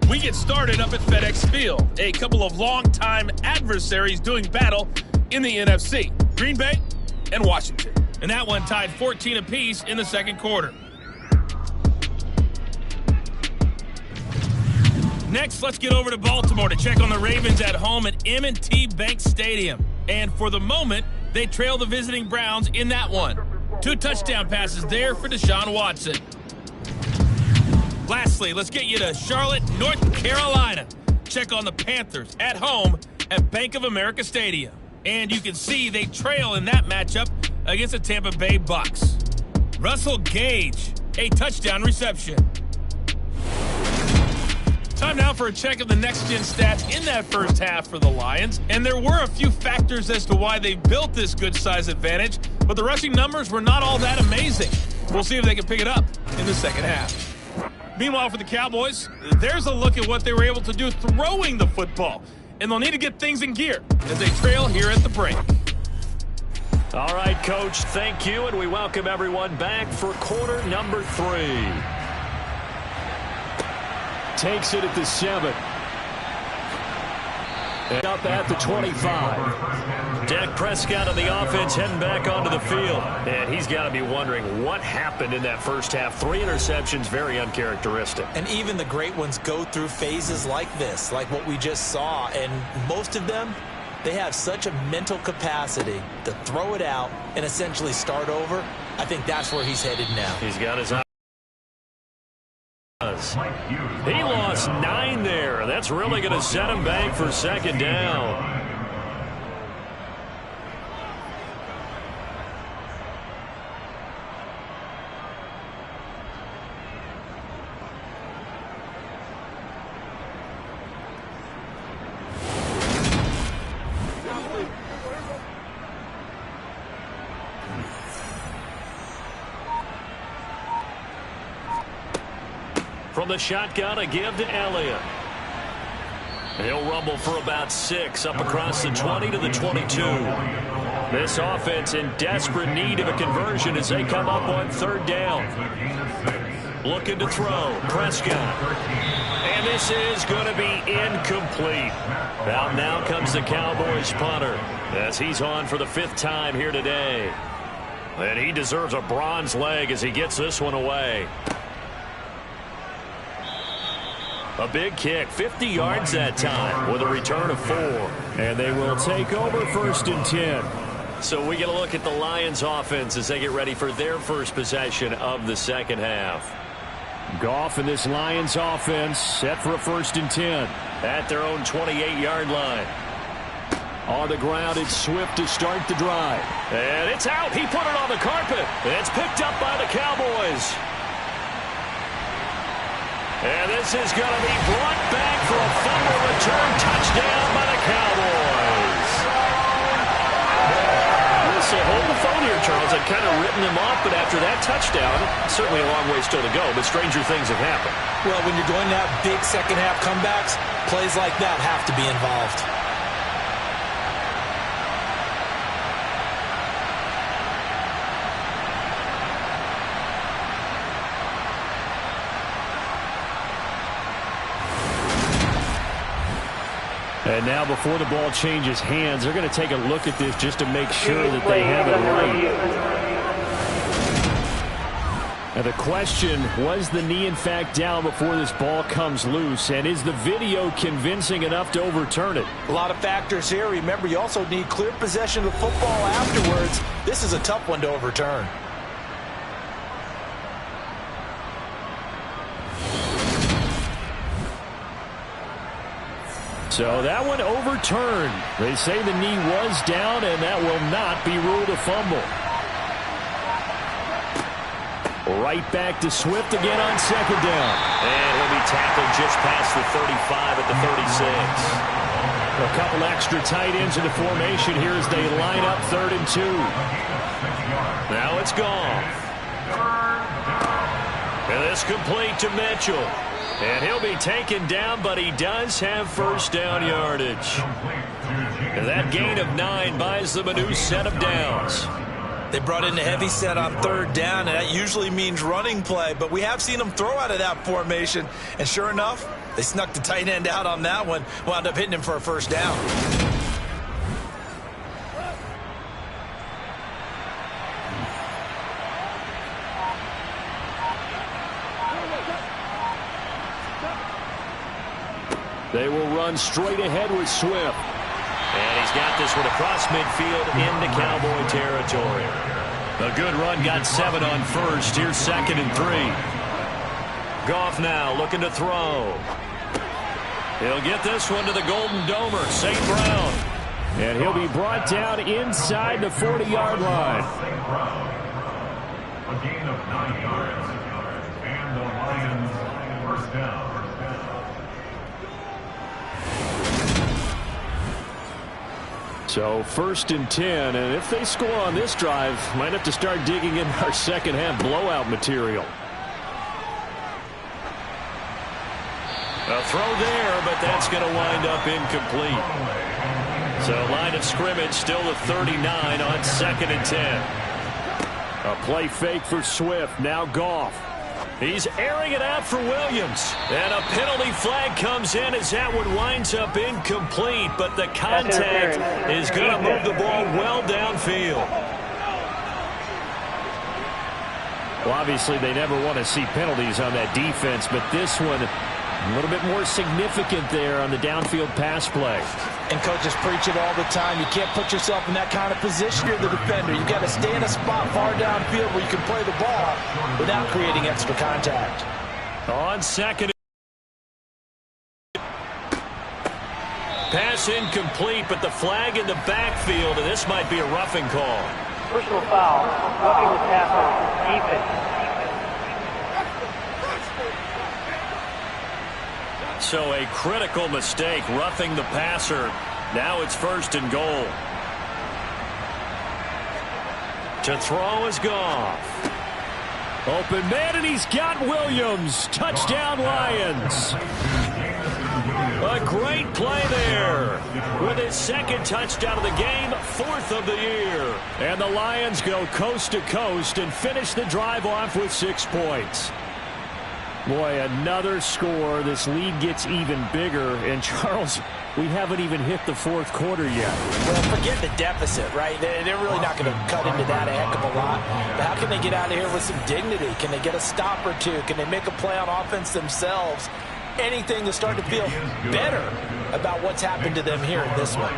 We get started up at FedEx Field. A couple of longtime adversaries doing battle in the NFC. Green Bay and Washington. And that one tied 14 apiece in the second quarter. Next, let's get over to Baltimore to check on the Ravens at home at M&T Bank Stadium. And for the moment, they trail the visiting Browns in that one. 2 touchdown passes there for Deshaun Watson. Lastly, let's get you to Charlotte, North Carolina. Check on the Panthers at home at Bank of America Stadium. And you can see they trail in that matchup against the Tampa Bay Bucks. Russell Gage, a touchdown reception. Time now for a check of the next-gen stats in that first half for the Lions. And there were a few factors as to why they built this good size advantage, but the rushing numbers were not all that amazing. We'll see if they can pick it up in the second half. Meanwhile, for the Cowboys, there's a look at what they were able to do throwing the football. And they'll need to get things in gear as they trail here at the break. All right, Coach, thank you, and we welcome everyone back for quarter number 3. Takes it at the 7. And up at the 25. Dak Prescott of the offense heading back onto the field. And he's got to be wondering what happened in that first half. 3 interceptions, very uncharacteristic. And even the great ones go through phases like this, like what we just saw. And most of them, they have such a mental capacity to throw it out and essentially start over. I think that's where he's headed now. He's got his eyes. He lost 9 there. That's really going to set him back for second down. From the shotgun, a give to Elliott. He'll rumble for about 6 up across the 20 to the 22. This offense in desperate need of a conversion as they come up on 3rd down. Looking to throw. Prescott. And this is going to be incomplete. Out now comes the Cowboys punter as he's on for the 5th time here today. And he deserves a bronze leg as he gets this one away. A big kick, 50 yards that time with a return of 4. And they will take over 1st and 10. So we get a look at the Lions offense as they get ready for their first possession of the 2nd half. Goff and this Lions offense set for a 1st and 10. At their own 28-yard line. On the ground, it's Swift to start the drive. And it's out. He put it on the carpet. It's picked up by the Cowboys. And this is going to be brought back for a fumble return touchdown by the Cowboys. So hold the phone here, Charles. I've kind of written them off, but after that touchdown, certainly a long way still to go, but stranger things have happened. Well, when you're going to have big second-half comebacks, plays like that have to be involved. And now before the ball changes hands, they're going to take a look at this just to make sure that they have it right. Now the question, was the knee in fact down before this ball comes loose? And is the video convincing enough to overturn it? A lot of factors here. Remember, you also need clear possession of the football afterwards. This is a tough one to overturn. So that one overturned. They say the knee was down, and that will not be ruled a fumble. Right back to Swift again on 2nd down. And he'll be tackled just past the 35 at the 36. A couple extra tight ends in the formation here as they line up 3rd and 2. Now it's gone. And this complete to Mitchell. And he'll be taken down, but he does have 1st down yardage. And that gain of 9 buys them a new set of downs. They brought in a heavy set on 3rd down, and that usually means running play. But we have seen them throw out of that formation. And sure enough, they snuck the tight end out on that one, wound up hitting him for a 1st down. They will run straight ahead with Swift. And he's got this one across midfield into Cowboy territory. A good run, got 7 on 1st. Here's 2nd and 3. Goff now looking to throw. He'll get this one to the Golden Domer, St. Brown. And he'll be brought down inside the 40-yard line. A gain of 9 yards. And the Lions 1st down. So 1st and 10, and if they score on this drive, might have to start digging in our 2nd half blowout material. A throw there, but that's going to wind up incomplete. So line of scrimmage still the 39 on 2nd and 10. A play fake for Swift, now Goff. He's airing it out for Williams. And a penalty flag comes in as that one winds up incomplete. But the contact is going to move the ball well downfield. Well, obviously they never want to see penalties on that defense, but this one a little bit more significant there on the downfield pass play. And coaches preach it all the time. You can't put yourself in that kind of position. You're the defender. You've got to stay in a spot far downfield where you can play the ball without creating extra contact. On 2nd. Pass incomplete, but the flag in the backfield, and this might be a roughing call. Personal foul, roughing the passer, defense. So a critical mistake, roughing the passer. Now it's 1st and goal. To throw is Goff. Open man, and he's got Williams. Touchdown, Lions. A great play there. With his second touchdown of the game, 4th of the year. And the Lions go coast to coast and finish the drive off with 6 points. Boy, another score. This lead gets even bigger. And, Charles, we haven't even hit the 4th quarter yet. Well, forget the deficit, right? They're really not going to cut into that a heck of a lot. But how can they get out of here with some dignity? Can they get a stop or two? Can they make a play on offense themselves? Anything to start to feel better about what's happened to them here in this one.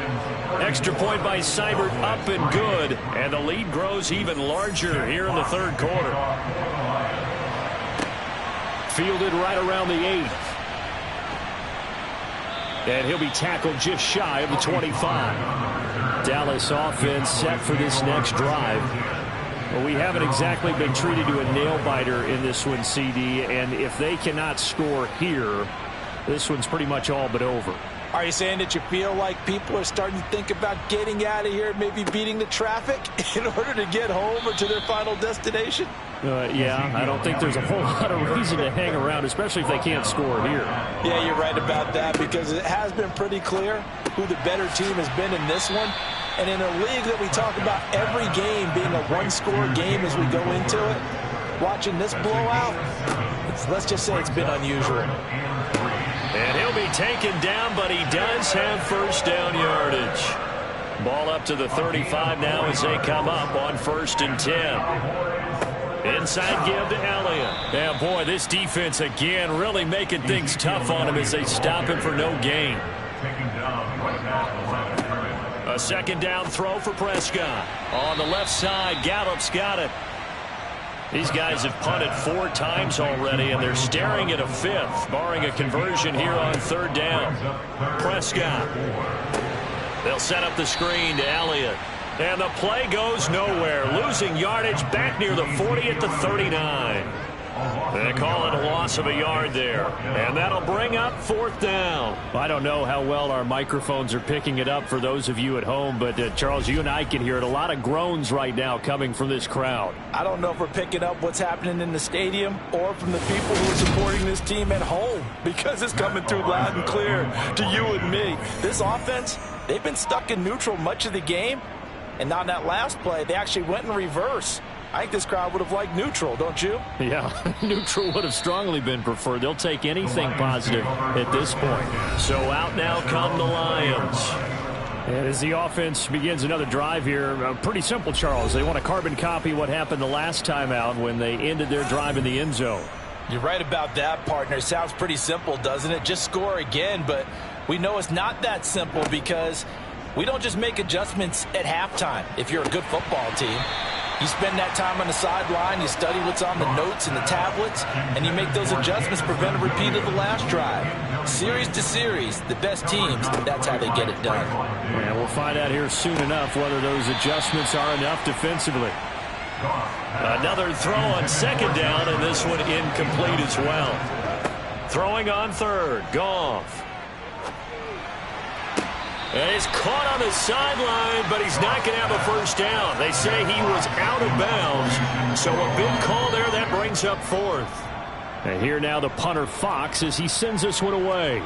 Extra point by Seibert, up and good. And the lead grows even larger here in the 3rd quarter. Fielded right around the 8. And he'll be tackled just shy of the 25. Dallas offense set for this next drive. Well, we haven't exactly been treated to a nail-biter in this one, CD. And if they cannot score here, this one's pretty much all but over. Are you saying that you feel like people are starting to think about getting out of here, maybe beating the traffic in order to get home or to their final destination? Yeah, I don't think there's a whole lot of reason to hang around, especially if they can't score here. Yeah, you're right about that, because it has been pretty clear who the better team has been in this one. And in a league that we talk about every game being a one-score game as we go into it, watching this blowout, let's just say it's been unusual. And he'll be taken down, but he does have first down yardage. Ball up to the 35 now as they come up on 1st and 10. Inside give to Elliott. Yeah, boy, this defense again really making things tough on him as they stop him for no gain. A 2nd down throw for Prescott. On the left side, Gallup's got it. These guys have punted 4 times already, and they're staring at a 5th, barring a conversion here on 3rd down. Prescott. They'll set up the screen to Elliott. And the play goes nowhere. Losing yardage back near the 40 at the 39. They call it a loss of a yard there. And that'll bring up 4th down. I don't know how well our microphones are picking it up for those of you at home, but Charles, you and I can hear it. A lot of groans right now coming from this crowd. I don't know if we're picking up what's happening in the stadium or from the people who are supporting this team at home, because it's coming through loud and clear to you and me. This offense, they've been stuck in neutral much of the game. And on that last play, they actually went in reverse. I think this crowd would have liked neutral, don't you? Yeah, neutral would have strongly been preferred. They'll take anything positive at this point. So out now come the Lions. And as the offense begins another drive here, pretty simple, Charles. They want to carbon copy what happened the last time out when they ended their drive in the end zone. You're right about that, partner. Sounds pretty simple, doesn't it? Just score again, but we know it's not that simple, because we don't just make adjustments at halftime if you're a good football team. You spend that time on the sideline, you study what's on the notes and the tablets, and you make those adjustments to prevent a repeat of the last drive. Series to series, the best teams, that's how they get it done. And we'll find out here soon enough whether those adjustments are enough defensively. Another throw on 2nd down, and this one incomplete as well. Throwing on 3rd, Goff. And he's caught on the sideline, but he's not going to have a first down. They say he was out of bounds. So a big call there. That brings up 4th. And here now the punter, Fox, as he sends this one away.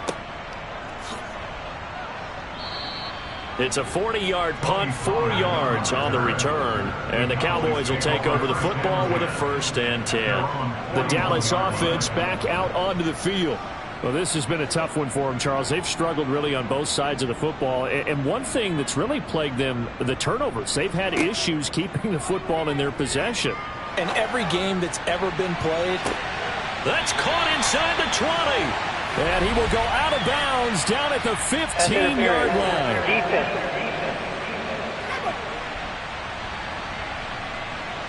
It's a 40-yard punt, 4 yards on the return. And the Cowboys will take over the football with a 1st and 10. The Dallas offense back out onto the field. Well, this has been a tough one for them, Charles. They've struggled really on both sides of the football. And one thing that's really plagued them, the turnovers. They've had issues keeping the football in their possession. And every game that's ever been played, that's caught inside the 20. And he will go out of bounds down at the 15-yard line.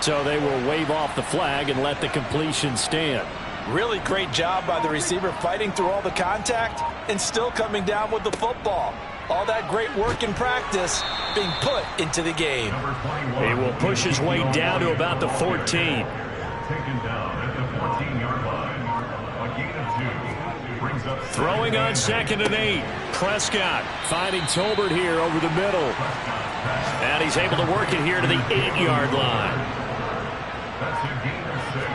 So they will wave off the flag and let the completion stand. Really great job by the receiver, fighting through all the contact and still coming down with the football. All that great work in practice being put into the game. He will push his way down to about the 14. Taken down at the 14-yard line. A gain of 2. Brings up throwing on 2nd and 8. Prescott finding Tolbert here over the middle. And he's able to work it here to the 8-yard line. That's a gain of 6.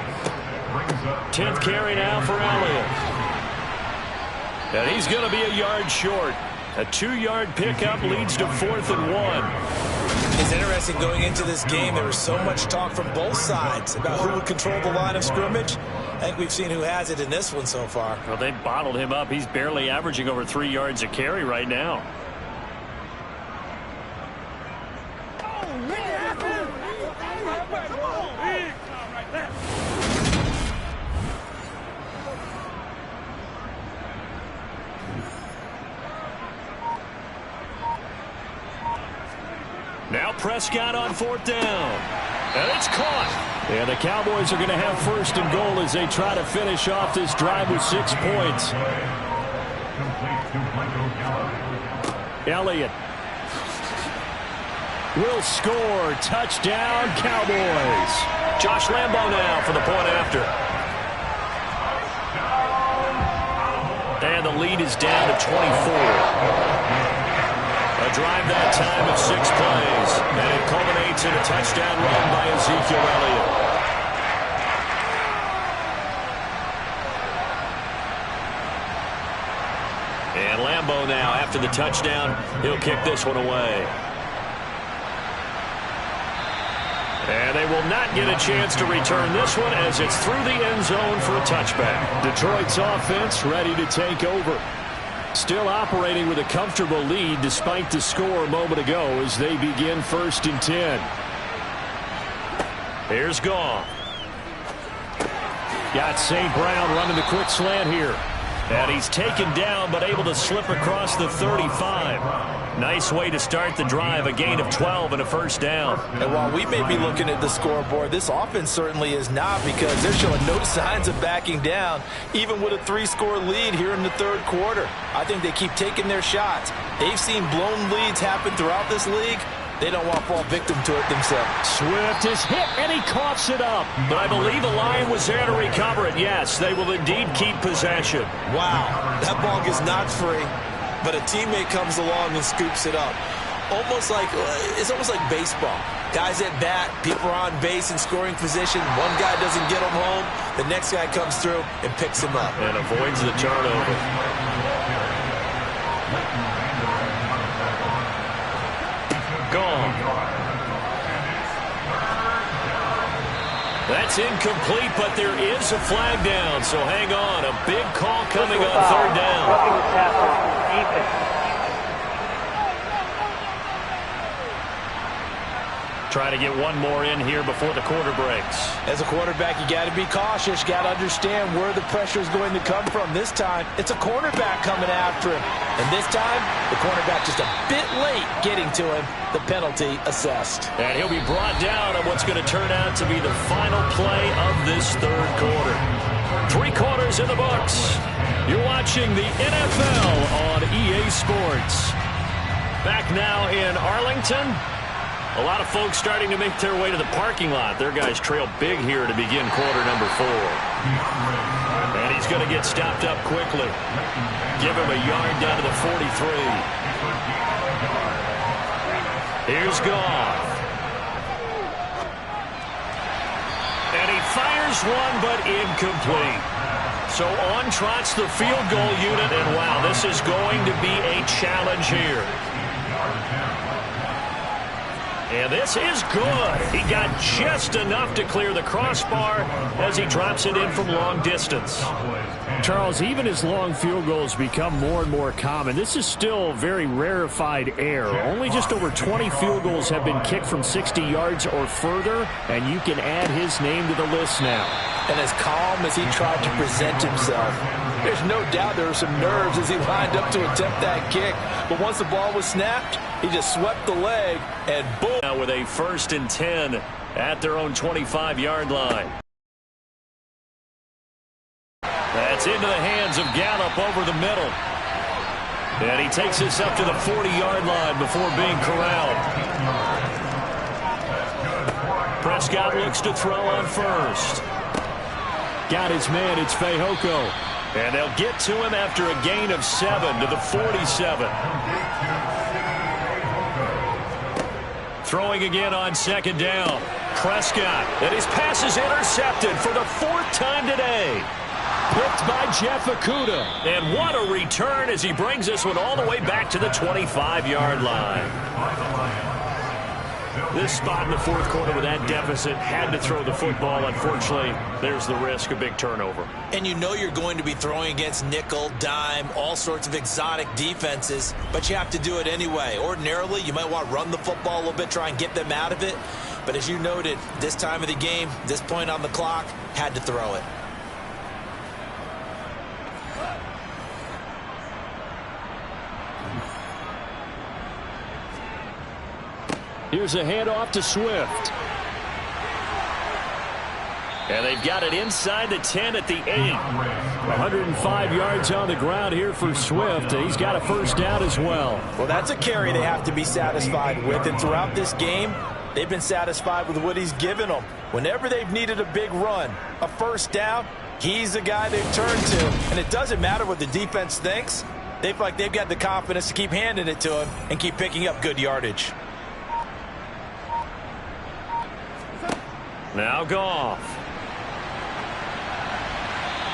10th carry now for Elliott. And he's going to be a yard short. A 2-yard pickup leads to 4th and 1. It's interesting going into this game. There was so much talk from both sides about who would control the line of scrimmage. I think we've seen who has it in this one so far. Well, they bottled him up. He's barely averaging over 3 yards a carry right now. Now Prescott on 4th down. And it's caught. And the Cowboys are going to have 1st and goal as they try to finish off this drive with 6 points. Elliott will score. Touchdown, Cowboys. Josh Lambo now for the point after. And the lead is down to 24. A drive that time of 6 plays, and it culminates in a touchdown run by Ezekiel Elliott. And Lambo now, after the touchdown, he'll kick this one away. And they will not get a chance to return this one as it's through the end zone for a touchback. Detroit's offense ready to take over. Still operating with a comfortable lead despite the score a moment ago as they begin 1st and 10. Here's Goff. Got St. Brown running the quick slant here. And he's taken down but able to slip across the 35. Nice way to start the drive. A gain of 12 and a 1st down. And while we may be looking at the scoreboard, this offense certainly is not, because they're showing no signs of backing down, even with a 3-score lead here in the 3rd quarter. I think they keep taking their shots. They've seen blown leads happen throughout this league. They don't want to fall victim to it themselves. Swift is hit, and he coughs it up. But I believe the line was there to recover it. Yes, they will indeed keep possession. Wow, that ball gets knocked free, but a teammate comes along and scoops it up. It's almost like baseball. Guys at bat, people are on base in scoring position. One guy doesn't get him home. The next guy comes through and picks him up. And avoids the turnover. Gone. That's incomplete, but there is a flag down, so hang on. A big call coming on 3rd down. Roughing the passer, defense. Try to get one more in here before the quarter breaks. As a quarterback, you got to be cautious. You got to understand where the pressure is going to come from. This time, it's a cornerback coming after him. And this time, the cornerback just a bit late getting to him. The penalty assessed. And he'll be brought down on what's going to turn out to be the final play of this 3rd quarter. 3 quarters in the books. You're watching the NFL on EA Sports. Back now in Arlington. A lot of folks starting to make their way to the parking lot. Their guys trail big here to begin quarter number 4. And he's going to get stopped up quickly. Give him a yard down to the 43. Here's Goff. And he fires one, but incomplete. So on trots the field goal unit, and wow, this is going to be a challenge here. And this is good. He got just enough to clear the crossbar as he drops it in from long distance. Charles, even as long field goals become more and more common, this is still very rarefied air. Only just over 20 field goals have been kicked from 60 yards or further, and you can add his name to the list now. And as calm as he tried to present himself, there's no doubt there were some nerves as he lined up to attempt that kick. But once the ball was snapped, he just swept the leg, and boom. Now with a 1st and 10 at their own 25-yard line. That's into the hands of Gallup over the middle. And he takes this up to the 40-yard line before being corralled. Prescott looks to throw on 1st. Got his man, it's Fehoko. And they'll get to him after a gain of 7 to the 47. Throwing again on 2nd down. Prescott, and his pass is intercepted for the 4th time today. picked by Jeff Okudah. And what a return as he brings this one all the way back to the 25-yard line. This spot in the fourth quarter with that deficit, had to throw the football. Unfortunately, there's the risk of big turnover. And you know you're going to be throwing against nickel, dime, all sorts of exotic defenses, but you have to do it anyway. Ordinarily, you might want to run the football a little bit, try and get them out of it. But as you noted, this time of the game, this point on the clock, had to throw it. Here's a handoff to Swift. And they've got it inside the 10 at the 8. 105 yards on the ground here for Swift. He's got a first down as well. Well, that's a carry they have to be satisfied with. And throughout this game, they've been satisfied with what he's given them. Whenever they've needed a big run, a first down, he's the guy they've turned to. And it doesn't matter what the defense thinks. They feel like they've got the confidence to keep handing it to him and keep picking up good yardage. Now Goff.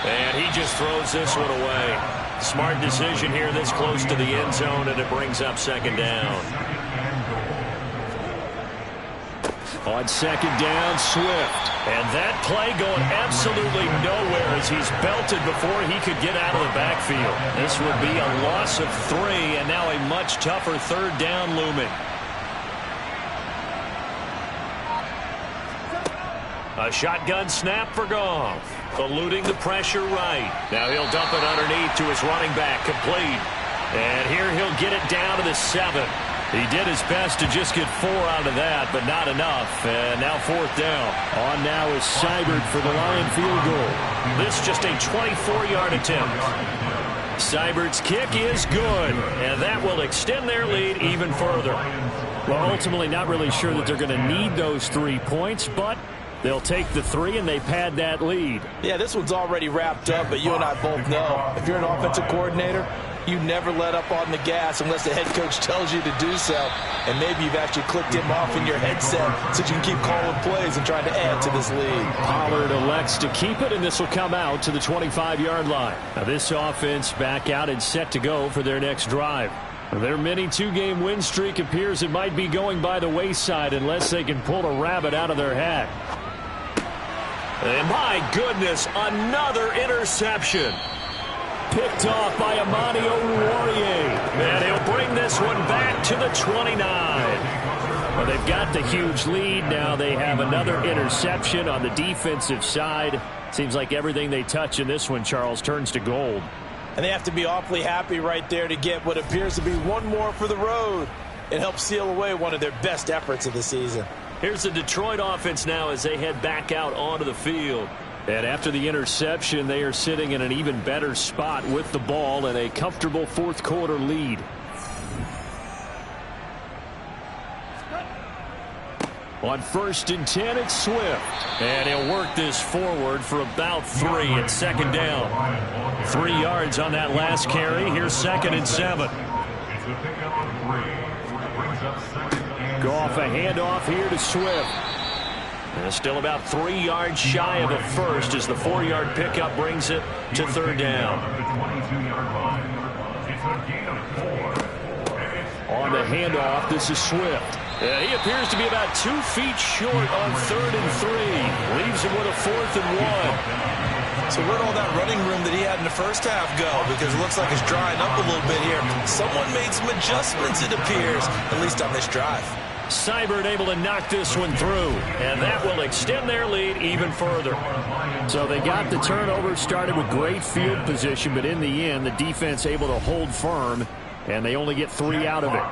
And he just throws this one away. Smart decision here this close to the end zone, and it brings up second down. On second down, Swift. And that play going absolutely nowhere as he's belted before he could get out of the backfield. This would be a loss of 3, and now a much tougher third down looming. A shotgun snap for Goff. Eluding the pressure right. Now he'll dump it underneath to his running back. Complete. And here he'll get it down to the 7. He did his best to just get 4 out of that, but not enough. And now fourth down. On now is Seibert for the Lion field goal. This just a 24-yard attempt. Seibert's kick is good, and that will extend their lead even further. Well, ultimately not really sure that they're going to need those 3 points, but they'll take the 3 and they pad that lead. Yeah, this one's already wrapped up, but you and I both know if you're an offensive coordinator, you never let up on the gas unless the head coach tells you to do so. And maybe you've actually clicked him off in your headset so you can keep calling plays and trying to add to this lead. Pollard elects to keep it, and this will come out to the 25-yard line. Now this offense back out and set to go for their next drive. Their mini 2-game win streak appears it might be going by the wayside unless they can pull a rabbit out of their hat. And my goodness, another interception. Picked off by Amani Oruwariye. And he'll bring this one back to the 29. Well, they've got the huge lead. Now they have another interception on the defensive side. Seems like everything they touch in this one, Charles, turns to gold. And they have to be awfully happy right there to get what appears to be one more for the road. It helps seal away one of their best efforts of the season. Here's the Detroit offense now as they head back out onto the field. And after the interception, they are sitting in an even better spot with the ball and a comfortable fourth quarter lead. On 1st and 10, it's Swift. And he'll work this forward for about 3 at second down. 3 yards on that last carry. Here's 2nd and 7. Goff a handoff here to Swift. And still about 3 yards shy of a first as the 4-yard pickup brings it to third down. On the handoff, this is Swift. And he appears to be about 2 feet short on 3rd and 3. Leaves him with a 4th and 1. So where'd all that running room that he had in the first half go? Because it looks like it's drying up a little bit here. Someone made some adjustments, it appears, at least on this drive. Seibert able to knock this one through, and that will extend their lead even further. So they got the turnover, started with great field position, but in the end, the defense able to hold firm, and they only get 3 out of it.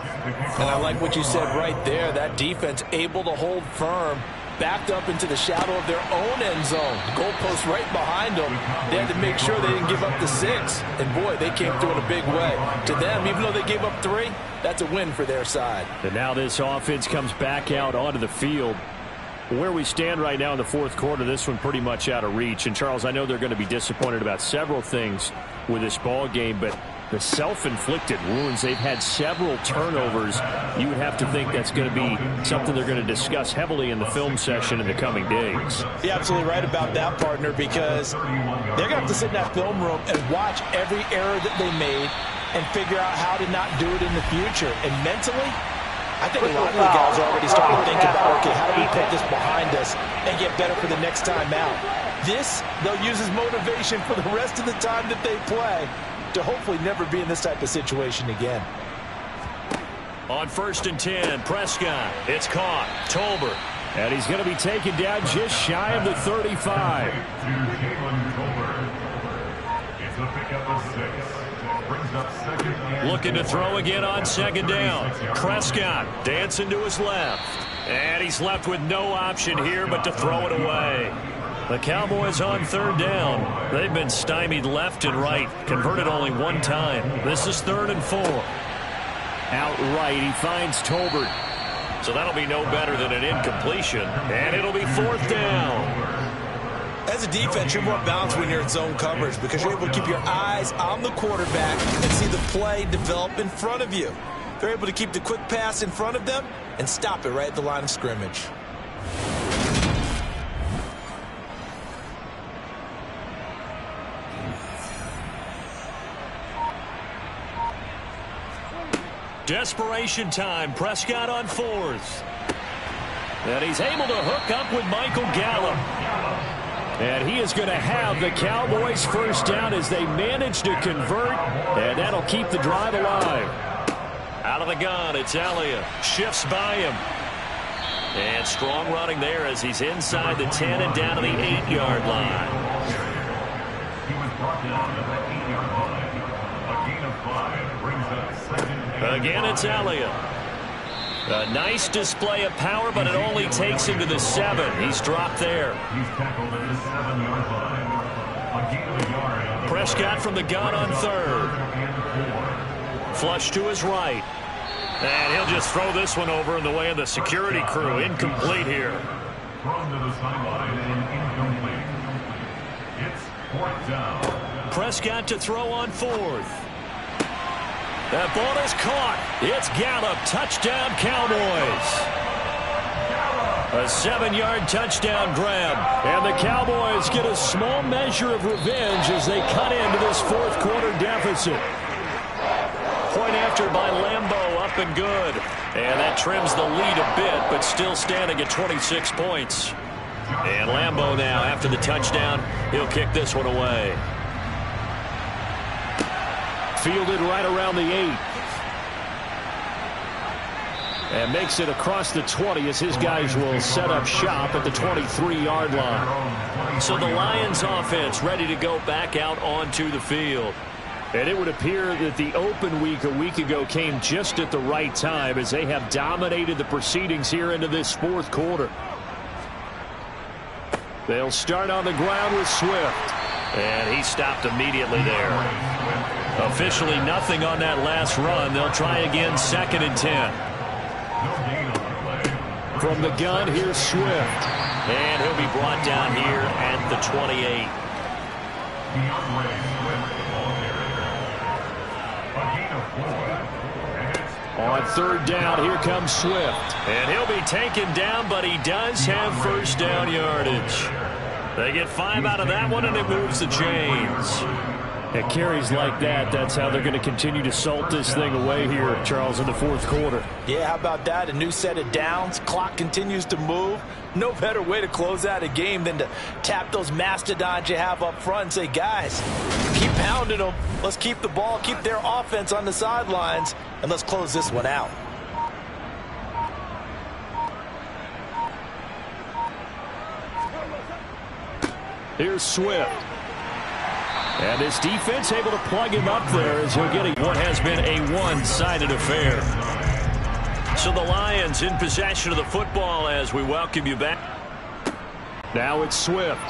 And I like what you said right there. That defense able to hold firm, backed up into the shadow of their own end zone. The goalpost right behind them. They had to make sure they didn't give up the 6. And, boy, they came through in a big way. To them, even though they gave up 3, that's a win for their side. And now this offense comes back out onto the field. Where we stand right now in the fourth quarter, this one pretty much out of reach. And, Charles, I know they're going to be disappointed about several things with this ball game, but the self-inflicted wounds. They've had several turnovers. You would have to think that's going to be something they're going to discuss heavily in the film session in the coming days. You're absolutely right about that, partner, because they're going to have to sit in that film room and watch every error that they made and figure out how to not do it in the future. And mentally, I think a lot of the guys are already starting to think about, okay, how do we put this behind us and get better for the next time out? This, they'll use as motivation for the rest of the time that they play to hopefully never be in this type of situation again. On 1st and 10, Prescott. It's caught. Tolbert. And he's going to be taken down just shy of the 35. It's a pickup of 6. Brings up 2nd and Looking to throw again on 2nd down. Prescott dancing to his left. And he's left with no option here but to throw it away. The Cowboys on 3rd down. They've been stymied left and right. Converted only one time. This is 3rd and 4. Outright, he finds Tolbert. So that'll be no better than an incompletion. And it'll be 4th down. As a defense, you're more balanced when you're in zone coverage because you're able to keep your eyes on the quarterback and see the play develop in front of you. They're able to keep the quick pass in front of them and stop it right at the line of scrimmage. Desperation time. Prescott on 4th. And he's able to hook up with Michael Gallup. And he is going to have the Cowboys 1st down as they manage to convert. And that'll keep the drive alive. Out of the gun, it's Elliott. Shifts by him. And strong running there as he's inside the 10 and down to the 8-yard line. he was brought down at the 8-yard line. A gain of 5 brings up 2nd and Again, it's Elliott. A nice display of power, but it only takes him to the 7. He's dropped there. He's tackled at the 7-yard line. A gain of a yard. Prescott from the gun on 3rd. Flush to his right. And he'll just throw this one over in the way of the security crew. Incomplete here. Thrown to the sideline and incomplete. It's 4th down. Prescott to throw on 4th. That ball is caught. It's Gallup. Touchdown, Cowboys. A 7-yard touchdown grab. And the Cowboys get a small measure of revenge as they cut into this 4th quarter deficit. Point after by Lambeau, up and good. And that trims the lead a bit, but still standing at 26 points. And Lambeau now, after the touchdown, he'll kick this one away. Fielded right around the 8. And makes it across the 20 as his guys will set up shop at the 23-yard line. So the Lions offense ready to go back out onto the field. And it would appear that the open week a week ago came just at the right time as they have dominated the proceedings here into this 4th quarter. They'll start on the ground with Swift. And he stopped immediately there. Officially nothing on that last run. They'll try again 2nd and 10. From the gun, here's Swift. And he'll be brought down here at the 28. On 3rd down, here comes Swift. And he'll be taken down, but he does have 1st down yardage. They get 5 out of that one, and it moves the chains. At carries like that, that's how they're going to continue to salt this thing away here, Charles, in the 4th quarter. Yeah, how about that? A new set of downs. Clock continues to move. No better way to close out a game than to tap those mastodons you have up front and say, guys, keep pounding them. Let's keep the ball, keep their offense on the sidelines, and let's close this one out. Here's Swift. And his defense able to plug him up there as he'll get what has been a one-sided affair. So the Lions in possession of the football as we welcome you back. Now it's Swift.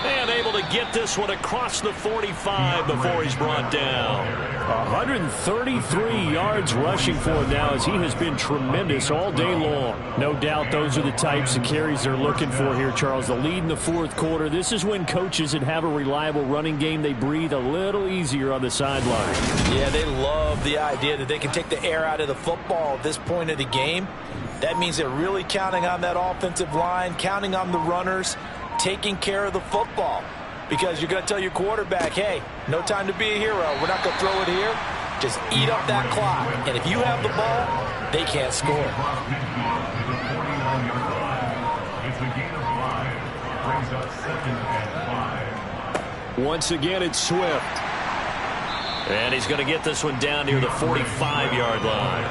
And able to get this one across the 45 before he's brought down. 133 yards rushing for him now, as he has been tremendous all day long. No doubt those are the types of carries they're looking for here, Charles. The lead in the fourth quarter. This is when coaches that have a reliable running game, they breathe a little easier on the sideline. Yeah, they love the idea that they can take the air out of the football at this point of the game. That means they're really counting on that offensive line, counting on the runners, taking care of the football. Because you're going to tell your quarterback, hey, no time to be a hero. We're not going to throw it here. Just eat up that clock. And if you have the ball, they can't score. It's a gain of 5. Brings up 2nd and 5. Once again, it's Swift. And he's going to get this one down near the 45-yard line.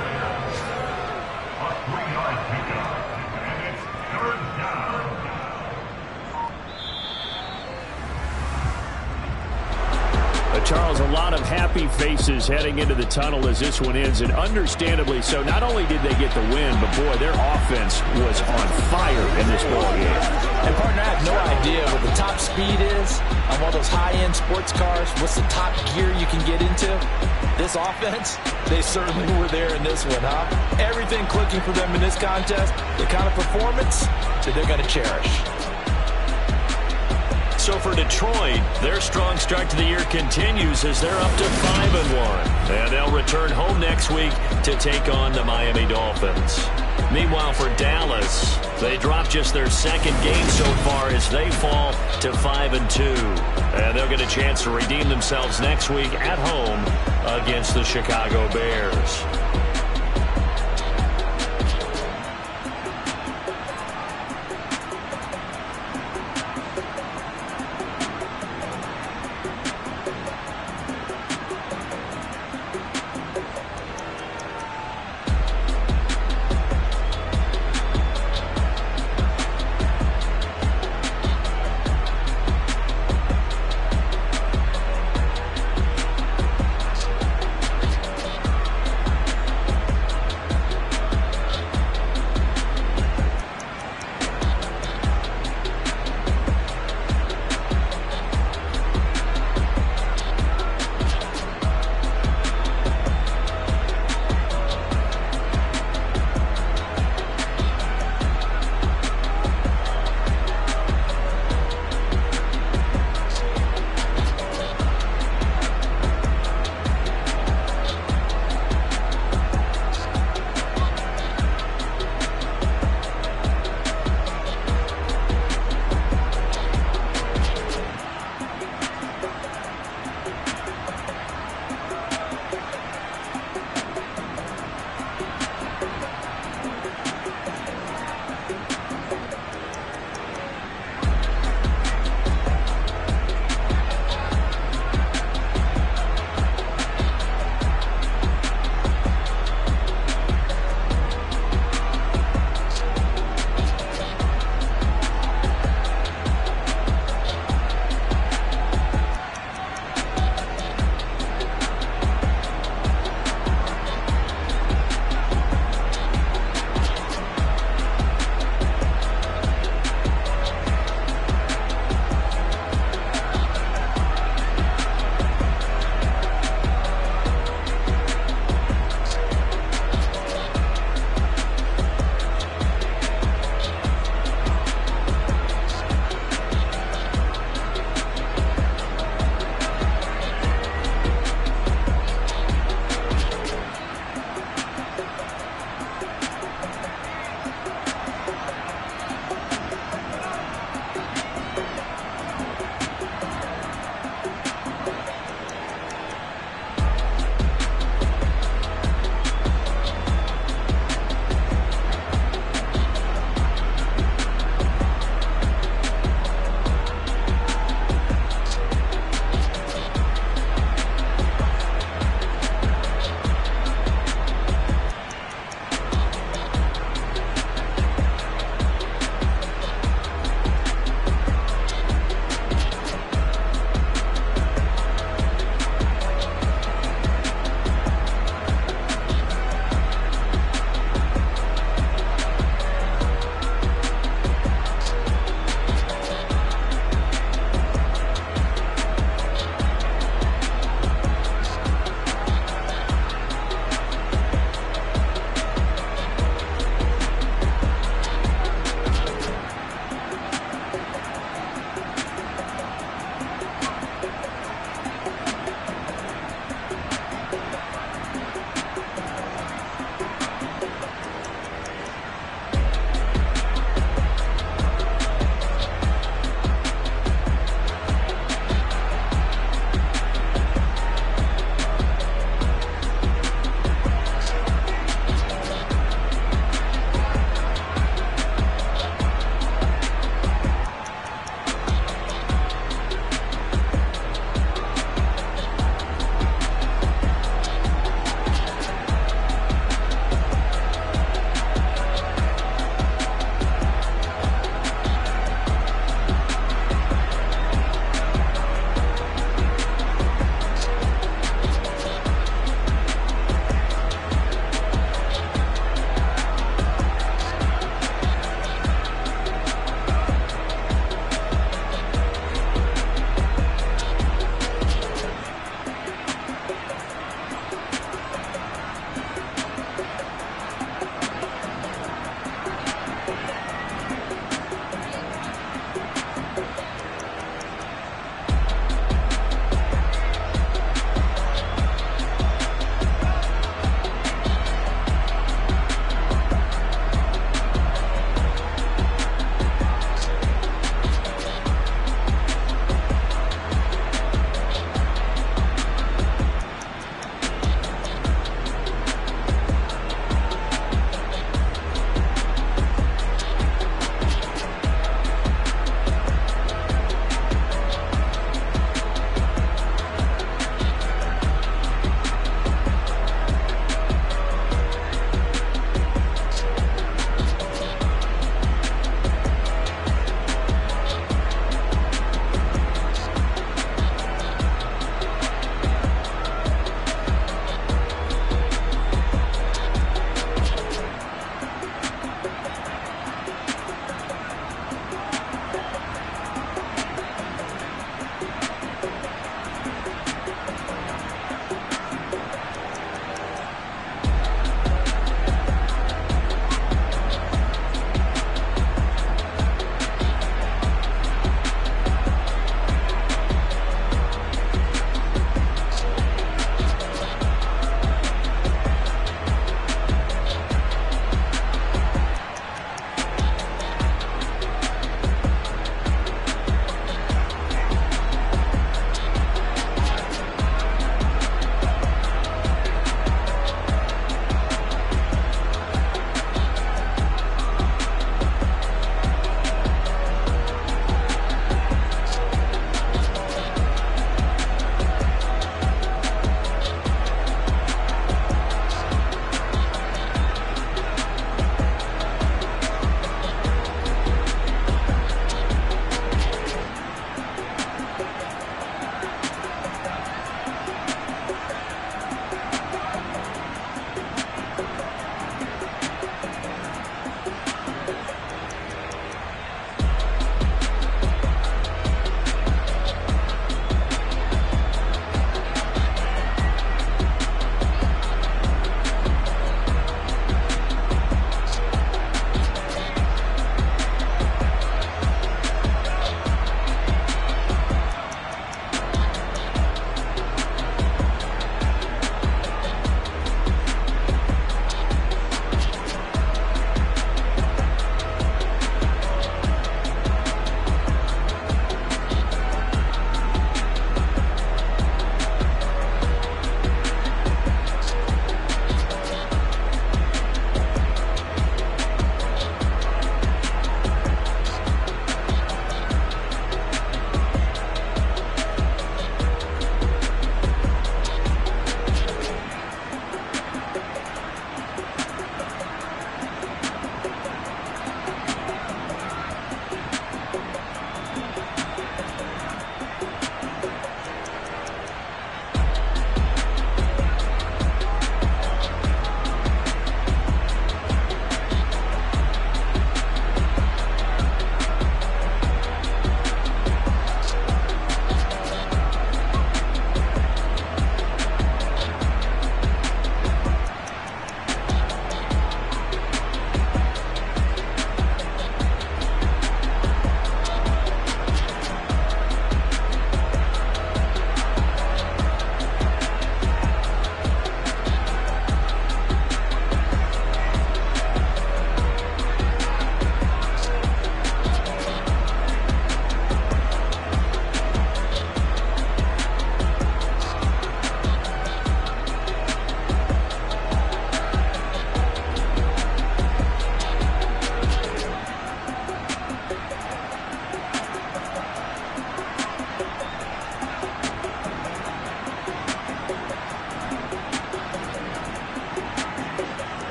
A 3-yard pickup. And it's 3rd down. Charles, a lot of happy faces heading into the tunnel as this one ends, and understandably so. Not only did they get the win, but boy, their offense was on fire in this ball game. And partner, I have no idea what the top speed is on one of those high-end sports cars. What's the top gear you can get into? This offense, they certainly were there in this one, huh? Everything clicking for them in this contest, the kind of performance that they're going to cherish. So for Detroit, their strong start to the year continues as they're up to 5-1. And they'll return home next week to take on the Miami Dolphins. Meanwhile, for Dallas, they dropped just their 2nd game so far as they fall to 5-2. And they'll get a chance to redeem themselves next week at home against the Chicago Bears.